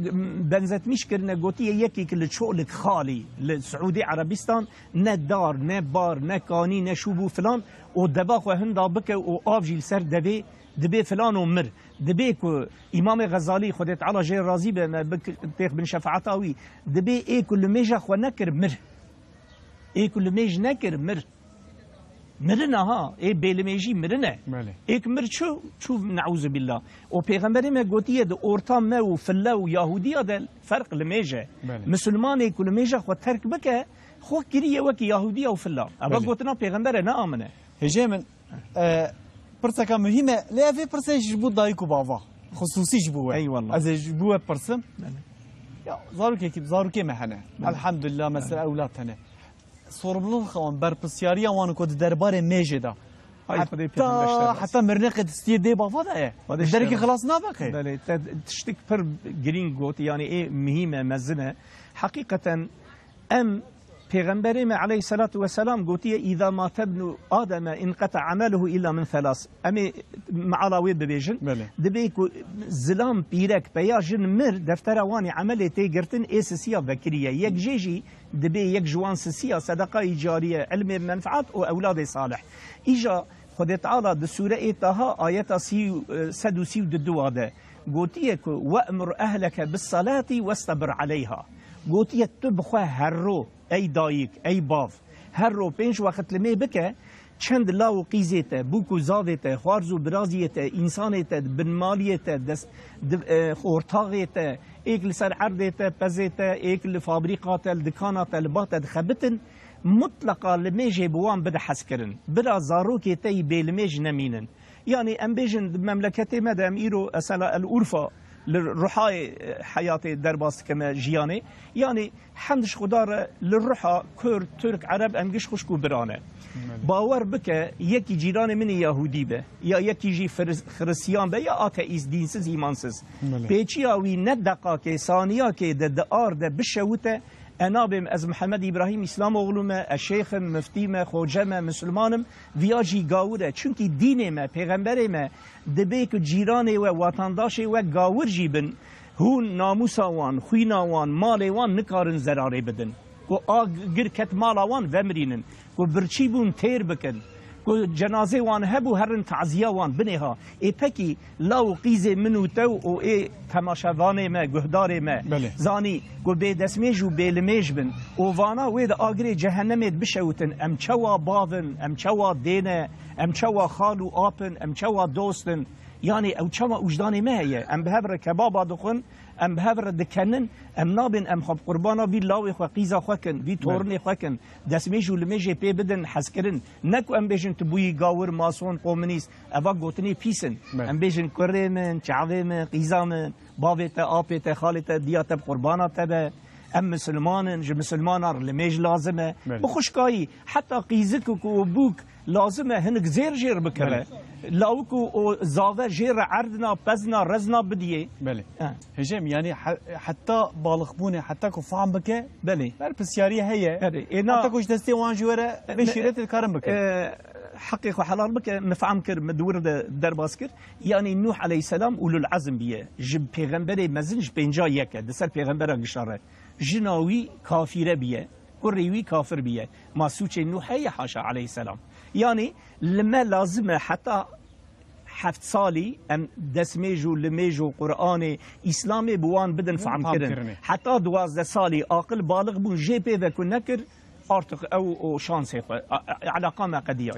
بنزت مش كرنا قوتي يكي كل شغلك خالي للسعودي عربستان نه دار نه بار نه كاني نه شوبو فلان ودباخ هندا بك وافجي سر دبي فلان ومر دبي كو امام غزالي خدت على جير راضي بن شفاعتاوي دبي اي كل ميجا خو نكر مر اي كل ميج نكر مر مرنا ها اي بيلميجي مرنا ايك مر شو نعوذ بالله وبيغمبري ما قوتيه د اورتا ما وفلا ويهوديه ده فرق لميجا مسلمان كل ميجا خو ترك بك خو كريه وكي يهوديه وفلا ابا قوتنا بيغمبر انا امنه هجمن برسكا مهمه لا في برسه جبو دايكو بابا خصوصي جبوه اي والله از جبوه برسم يا زاروكي محنه الحمد لله مثل اولادنا sorumluluk خوان بر پسیاری وان کو دربار میجدا حتی مرنق دستی دی بافا ده درکی خلاص نباقی بله تشتك پر گرین گوت يعني ايه مهمه مزنه حقيقه ام پیغمبر ما عليه الصلاة والسلام قوتيه إذا مات ابن آدم انقطع عمله إلا من ثلاث أمي معلاوي ببيجن دبيكو زلام بيرك بياجن مر دفتر واني عمله تيجرتن إسسيا بكرية يك جيجي دبي يك جوان سسيا صدقة إيجارية علم منفعات وأولاد صالح إجا خد تعالى بسورة طه آية سدوسي وددواده قوتيه وأمر أهلك بالصلاة واستبر عليها قوتيه تبخوا هرو ای دایک ای باف هر رو پنج وقت لمی بکه چند لاو قیزیت بوکو زادیت خوارزو برازیت انسانیت بنمالیت دست خورتاغیت ایک لسر عردیت پزیت ایک لفابریقات الدکانات البات خبتن مطلقا لمیجه بوان بده حس کرن بلا زاروکی تی بیلمیج نمینن يعني ام بيجن مملكتي مدام ايرو اسلا الأورفا للرحاي حياتي درباس كما جياني يعني حمدش خدار للرحا كرد ترك عرب امجش خشكو برانه باور بك يكي جيران من يهودي به يا يكي جي خريستيان به يا اتئيست دينسز ايمانسز بيچياوي ندقا كي ثانيا كي د ارد بشوته انا بم از محمد ابراهيم اسلام اغلومه الشيخ مفتيمه خوجمه مسلمانم ویاجی گاوره چونکی دین ما پیغمبر ما دبیک جیران و وطنداش و گاور جیبن هون ناموساوان خویناوان مالوان نکارن زراره بدن کو آگر کت مالاوان ومرینن کو برچی بون تیر بکن کو جنازه وان هبو هرن تعزیه وان بنها ای پکی لاو قیزه منو تو او ای تماشاوانه ما گهدار ما زانی کو به دسمیج و بیلمیج بن او وانا وید آگری جهنمت بشوتن ام چوا باون ام چوا دینه ام چوا خالو آپن ام چوا دوستن يعني او چوا وجداني ما هي ام بهبر كبابا دخن ام بهبر دكنن ام نابن ام خب قربانا بي لاوي خو قيزا خوكن بي تورني خوكن دسميجو لميجي بي بدن حسكرن نكو ام بيجن تبوي غاور ماسون كومونيست افا غوتني بيسن ام بيجن كريمن چاويم قيزامن بابيت ابيت خالت ديات قربانا تبع ام مسلمان ج مسلمانار لميج لازمه بخشكاي حتى قيزك وبوك لازمه هنك زير جير بكره لاوكو زاوه جير عردنا بزنا رزنا بديه بله هجام يعني حتى بالغبونه حتى كو فهم بك بله بسياريه هي حتى كوش دستي وان جوره بشيرت الكرم بك حقيقة حلال بك مفعم كر مدور درباس كر يعني نوح عليه السلام أولو العزم بيه جب پیغمبر مزنج بینجا یکه دسر پیغمبر گشاره جناوی کافیره بيه كريوي كافر بيه ما سوچ نوح هي حاشا عليه السلام يعني لما لازم حتى حفت سالي ام دسميجو لميجو قرآن اسلامي بوان بدن فهم كرن حتى 12 سالي عاقل بالغ بون جي بي وكن نكر ارتق او شانس علاقه ما قضيه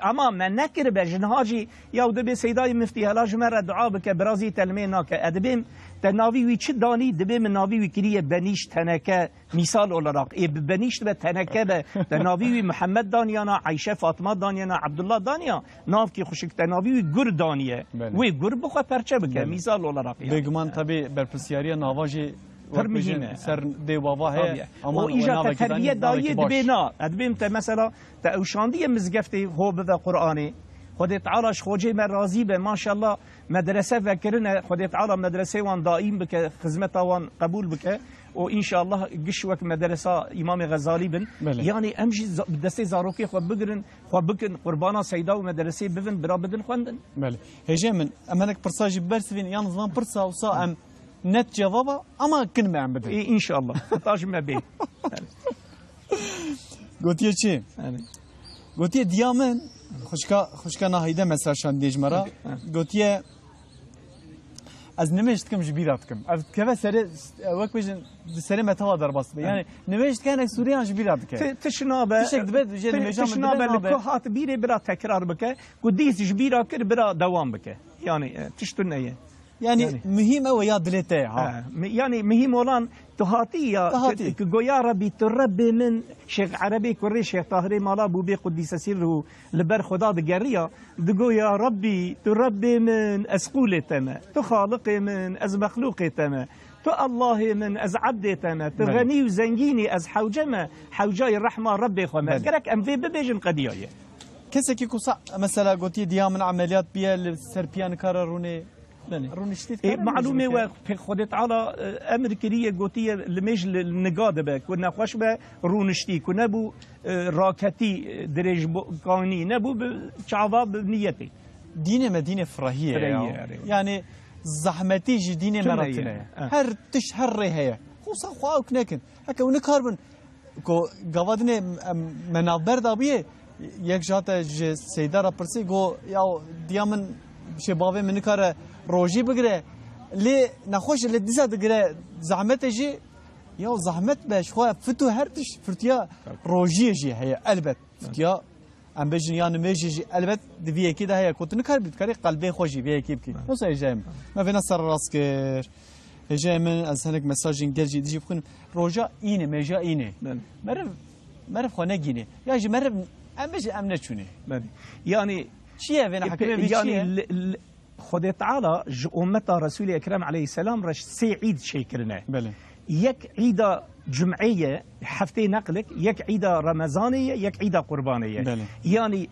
اما ما نكر بجنهاجي يا ودبي سيداي مفتي هلا جمره دعاء بك برازي تلمينا كادبيم تناوي وي داني دبي من ناوي وي كريه بنيش تنكه مثال olarak بنيش تنكه تناوي محمد دانيانا عائشه فاطمه دانيانا عبد الله دانيا ناف کی خوشک تناوي وي گر دانيه وي گر بخو پرچه بك مثال olarak بگمان طبي برپسیاری ناواجی فرمهینه سر دی بابا هي اما ایجا تربیه دایی دبینا ادبیم تا مثلا تا اوشاندی مزگفتی هو به قرآنی خودت تعالى خوجي من راضي به ما شاء الله مدرسه فكرنا خودت تعالى مدرسه وان دائم بك خدمتها وان قبول بك وان شاء الله قشوك مدرسه امام غزالي بن يعني امشي دستي زاروكي خو بقرن خو بكن قربانا سيدا ومدرسه بفن برابدن خوندن بله هجي من امانك برساج برسفين يان زمان برسا وصا ام نت جوابا اما كن ما عم بدل ان شاء الله تاج ما بي قلتي شي قلتي ديامن خوشكا ناهيده مثلا شان ديجمرا قلتي از نمشت كم جبيراتكم كيف سري وقت بيجن سري متى درباس يعني نمشت كان سوريان جبيراتك تشنابه تشنابه لكوهات بيري برا تكرار بك قديس جبيرا كر برا دوام بك يعني تشتنيه يعني مهم أو يا دلته يعني مهم ولان تهاتية كجويا ربي تربي من شيخ عربي كوري شيخ طاهري مالا بوبي قديس سره لبر خدا دجريا دجو يا ربي تربي من أسقولة تما تخالقي من أز مخلوقي تما تو الله من أز عبدي تما تغني وزنجيني أز حوجمة حوجاي الرحمة ربي خما قالك أم في ببيجن قدياية كسا كيكو صح مثلا قلتي ديام من عمليات بيا السربيان كارروني معلومه و خودت على امریکیه گوتیه لمیج نگاده به کنا خوش به رونشتی کنه بو راکتی درج قانی نبو چاوا نیتی دین مدینه فراهیه يعني زحمتي جي دين مرتنا هر تشهر هي خصا خوا كنكن هكا ونكاربن كو قوادني منابر دابيه يك جاتا سيدارا برسي جو يا ديامن شبابه من كاره روجي بقرا لي نخوش اللي ديزا دقرا زحمت جي يا زحمت باش خو فتو هرتش فرتيا روجي جي هي البت فتيا ام بجن يعني ميجي جي البت دفي كده هي كنت نكر بتكري قلبي خوشي بيه كيف نص جايم ما فينا سر راسك جاي من اسهلك مساجين دجي دجي بكون روجا اينه ميجا اينه مرف خو نجيني يا جي مرف ام بجي ام نشوني يعني شيء فينا حكيمه يعني خود تعالى أمة رسول أكرم عليه السلام رش سي عيد شيكرنا بله يك عيدة جمعية حفتي نقلك يك عيدة رمضانية يك عيدة قربانية بله. يعني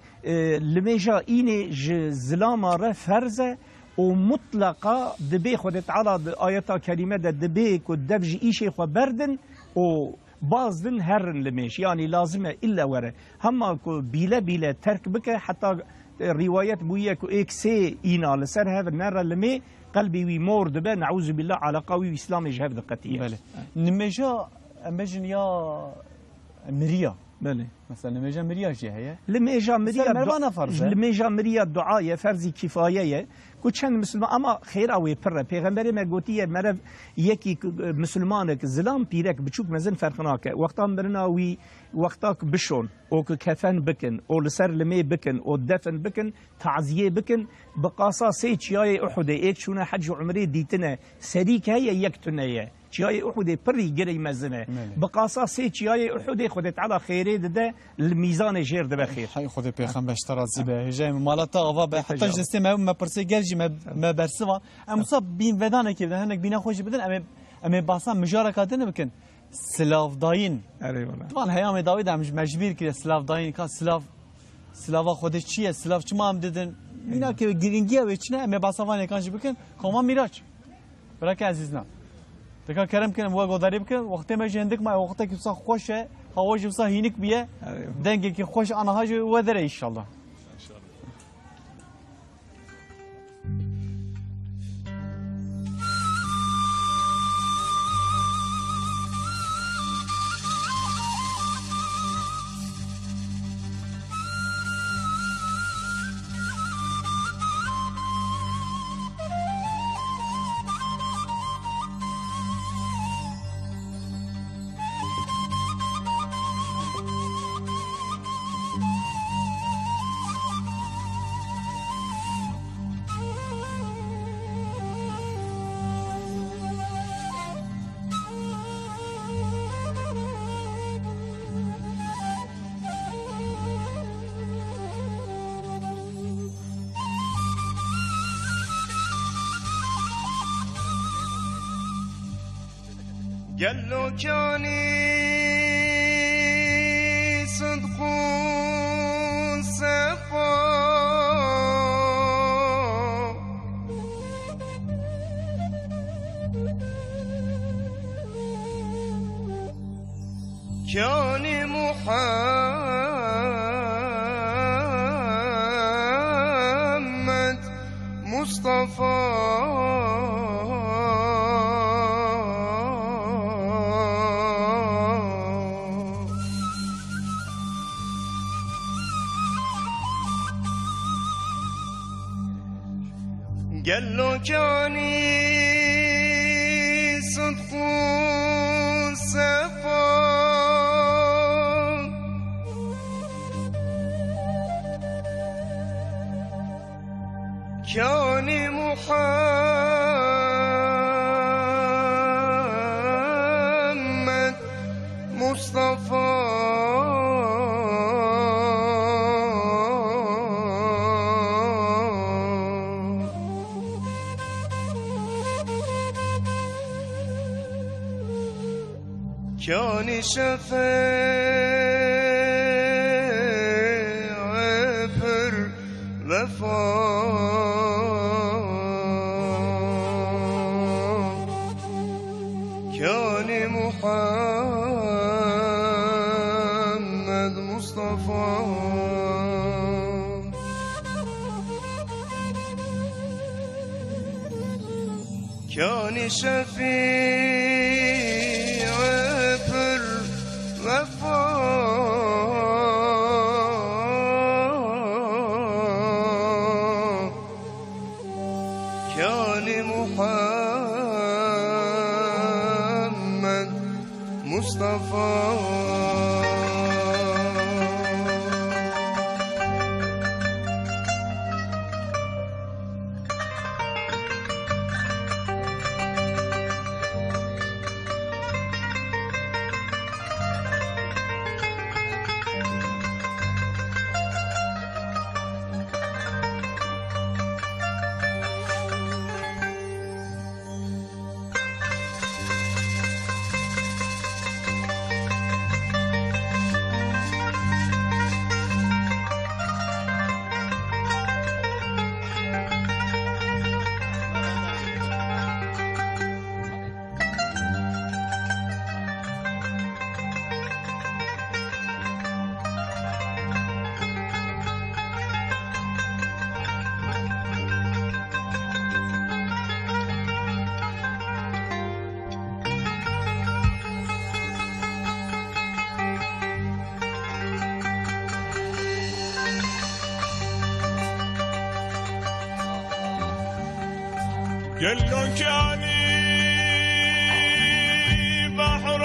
لميجا إني زلامة فرزة ومطلقة دبي خود تعالى آيات كريمة دبي كدبج إيشي خو بردن و بازدن هرن لميش يعني لازمة إلا ورا هما بيلا ترك بك حتى روايات بويا كو اكسي اينا لسر هذا النار لمي قلبي وي مور دبا نعوذ بالله على قوي اسلام جهه دقتيه بله نمجا امجن يا مريا بله مثلا نمجا مريا جي هي لميجا مريا دعاء فرض كفايه كو چند مسلمان اما خير او پر پیغمبر ما گوتیه مرو یکی مسلمانک زلام پیرک بچوک مزن فرقناکه وقتا برناوی وقتاك بشون او كفن بكن او لسر لمي بكن او دفن بكن تعزيه بكن بقاصا سي چياي احد ايك شونه حج عمري ديتنا سريك هي يكتنيه چياي احد بري جري مزنه بقاصا سي چياي احد خدت على خيره ده الميزان جير ده بخير حي خد بيخم باشترا زيبه جاي مالتا غوا حتى جستي ما برسي جرجي ما برسوا ام صب بين ودانه كده هنك بينا خوش بدن ام باسا مجاركاتن بكن سلاف داين اي والله طبعا هيام داوود مش مجبير كده سلاف داين كان سلاف سلاوا خودش چیه سلاف چما هم دیدن اینا که گرینگی و چنه ام باسوان کانج بکن کما میراج برای که عزیزنا دکا کرم کنم و گوداری بکن وقتی ما جندک ما وقتی که صح خوشه هواج صح هینک بیه دنگی که خوش آنها جو و دره ان شاء الله قالوا كاني صدق صفا كاني محمد مصطفى قالوا كاني صدق صفا كاني محمد مصطفى كان شفيع في الوفاء كان محمد مصطفى كان شفيع كان محمد مصطفى قالوا كاني بحر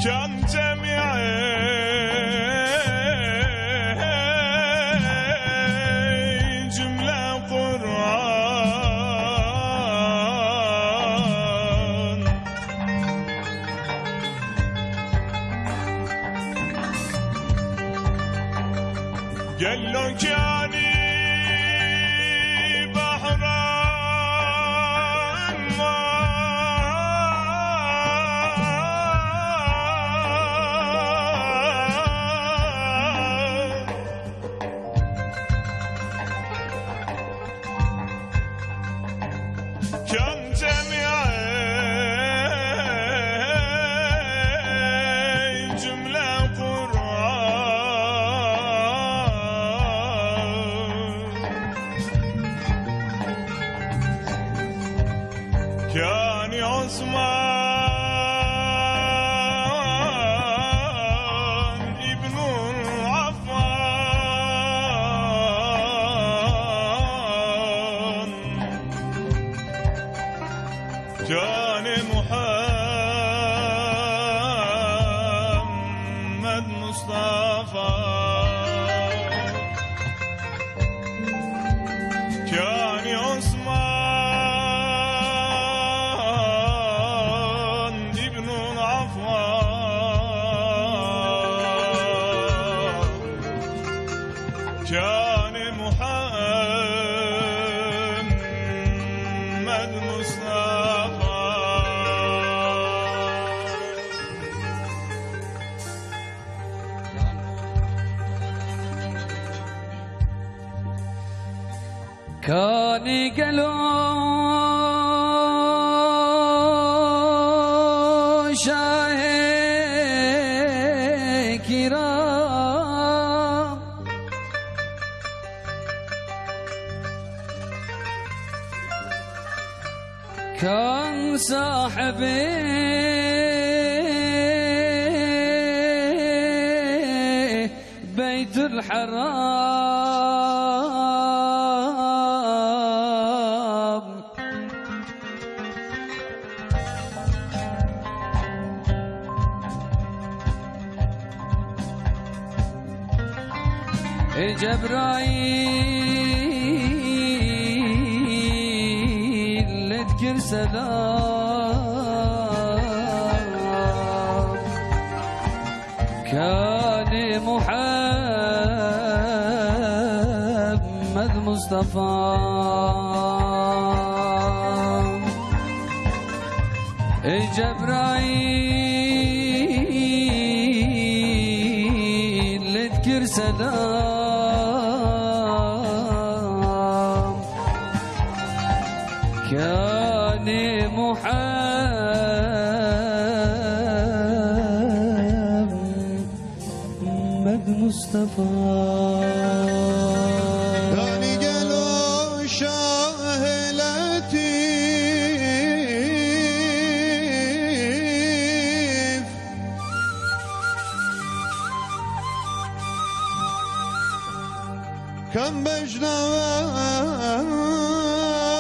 كان جميع جملة قرآن قالوا كاني كان عثمان ابن عفان كان محمد مصطفى كان عثمان ابن عفان كان محمد مصطفى كان قالوا شاهي كرام كان صاحبي بيت الحرام جبرائيل اذكر سلام كان محمد مصطفى جبرائيل اذكر سلام كان محمد مصطفى داني قالوا شاهلتي كم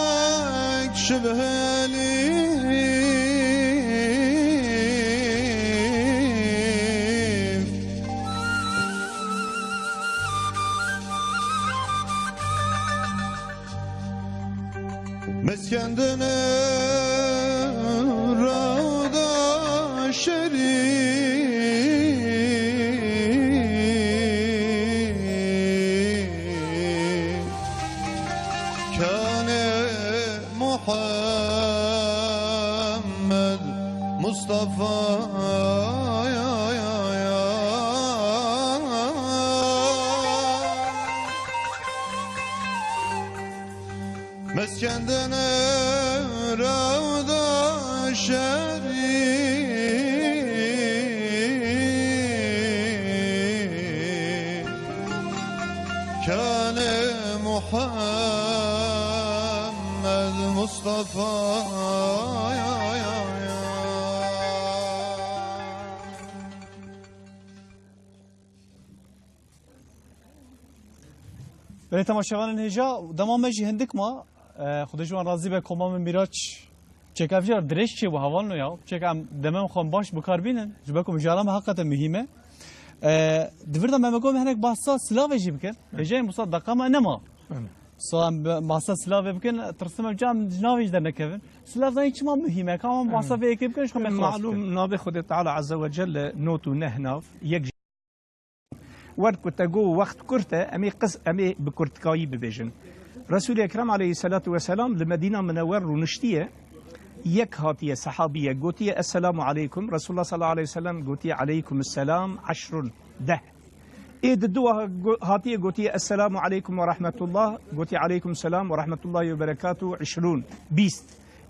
بجناك شبه ليف مسكندنا روضة شريف كان محمد مصطفى مسكندنا روضة شريف كان محمد مصطفى برای تماشاگران هجا دمام مجی هندک ما خودشون راضی به کمام میراج چک افجار درش چه و هوان نو یا چک ام دمم خون باش بکار بینن جبکم جالم حقیقتا مهمه دفردا ما بقول هناك باصة سلاوي جيبكن جاي مصاد دقامة نما صام باصة سلاوي بكن ترسم جام جناوي جدنا كيفن سلاف ذا ما مهمة كمان باصة في كيف كن معلوم نابي خد تعالى عز وجل نوتو نهناف يك ورد كتاجو وقت كرته أمي بكرتكاي ببيجن رسول أكرم عليه الصلاة والسلام لمدينة منور ونشتيه يك هاتية صحابية قوتية السلام عليكم رسول الله صلى الله عليه وسلم قوتية عليكم السلام 10 10 إيد الدوا هاتية قوتية السلام عليكم ورحمة الله قوتية عليكم السلام ورحمة الله وبركاته 20 20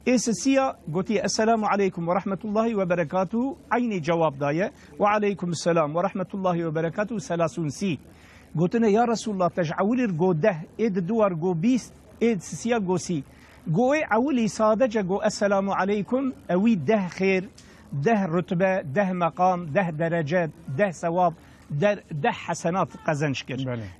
إيساسية قوتية السلام عليكم ورحمة الله وبركاته عيني جواب داية وعليكم السلام ورحمة الله وبركاته 30 سي قلتنا يا رسول الله تجعولي رقو ده إيد الدوا رقو 20 إيد سيا قو سي قوي عولي صادجة قو السلام عليكم أوي ده خير ده رتبة ده مقام ده درجات ده ثواب ده حسنات قزنشكر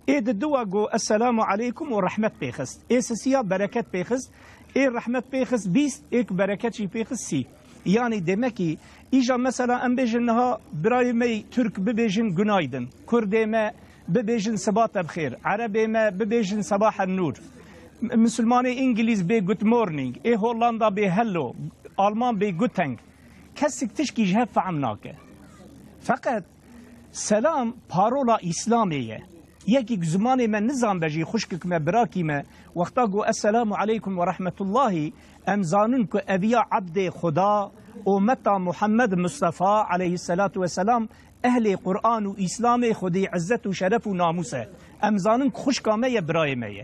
إيه الدوا قو السلام عليكم ورحمة بيخست إيه سسيا بركات بيخست إيه رحمة بيخست بيست إيه بركات شي بيخست سي يعني دمكي إيجا مثلا أم بيجنها براي مي ترك ببيجن جنايدن كردي ما ببيجن صباح بخير عربي ما ببيجن صباح النور مسلماني انجليز بي جود مورنينج اي هولندا بي هلو المان بي جوتنج كسك تشكي جهاب فعمناك فقط سلام بارولا اسلاميه يكي زماني من نظام بجي خشكك ما براكي ما وقتاقو السلام عليكم ورحمة الله أمزاننك أبيا عبد خدا ومتى محمد مصطفى عليه الصلاة والسلام أهل قرآن وإسلام خدي عزة وشرف وناموسه أمزاننك خشكامية برايمية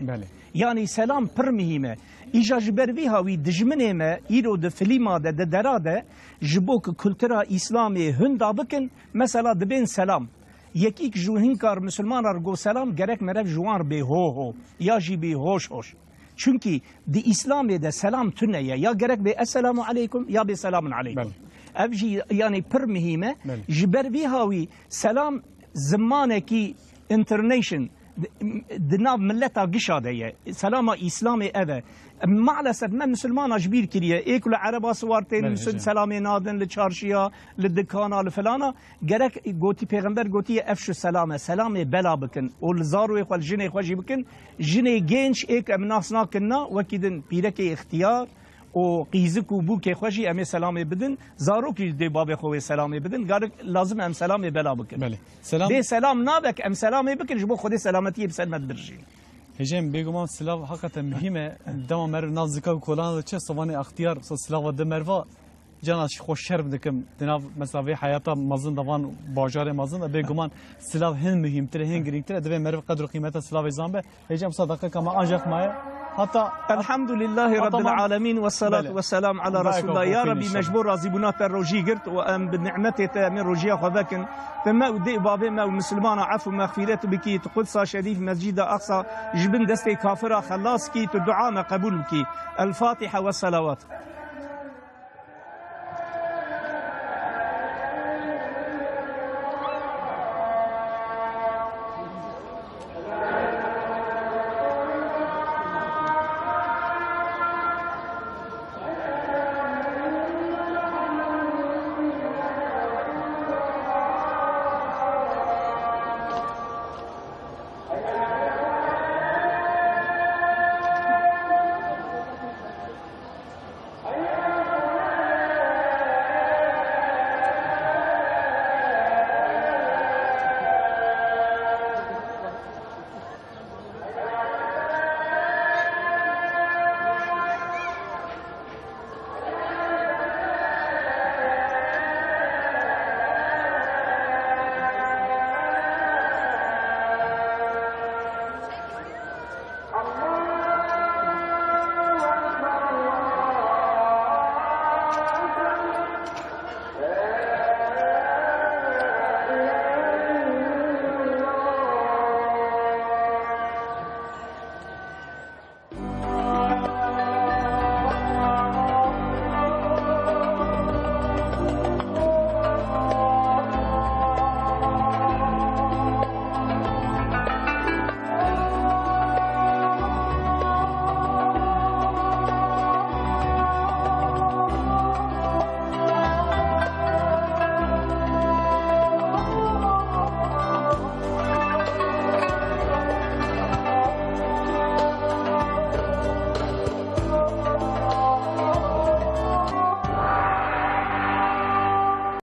يعني سلام برمهيمة إيجا جبر بيها ويدجمنه ما إيرو دفليما دا دراده جبوك كلترا إسلامي هندا بكن مثلا دبين سلام یکیک جو هنکار مسلمان ارگو سلام گرک مرف جوان به هو یا جی به هوش هوش چونکی دی اسلام ده سلام تنه یا گرک به السلام علیکم یا به سلام علیکم ابجی یعنی پر مهمه جبر بی هاوی سلام زمانه کی انترنیشن دناب ملتا قشاده سلام اسلام اوه مالسف ما مسلمان اجبير كريه ايكل عربا سوارتين سلامي نادن لچارشيا لدكانا لفلانا گرك گوتي پیغمبر گوتي افشو سلامه بلا بكن والزارو خال جني خوجي بكن جني گنج ايك امناسنا كنا وكيدن بيركي اختيار او قيزك وبوك خوجي امي سلامه بدن زارو كي دي باب خوي سلامه بدن گارك لازم ام سلامه بلا بكن بله سلام دي سلام نابك ام سلامه بكن جبو خدي سلامتي بسلمت برجي هجم بيگمان سلاو حقیقتا مهمه دما مر نازکا کلان چه سوانه اختیار سلاو د مروا جانش خوش شرم دکم دناو مثلا وی حیاتا مازن دوان باجار مازن بيگمان سلاو هن مهمتر هن گرینتر دبه مر قدر قیمت سلاو زامبه هجم صدقه کما انجق مایا حتى الحمد لله رب العالمين والصلاة والسلام على رسول الله يا ربي مجبور رازبونات الروجي قرت وأم بنعمته من روجيا خذاكن فما ودي بابي ما المسلمان عفو مغفرة بكي تقدس شريف مسجد أقصى جبن دستي كافرة خلاص كي تدعانا قبول بكي الفاتحة والصلوات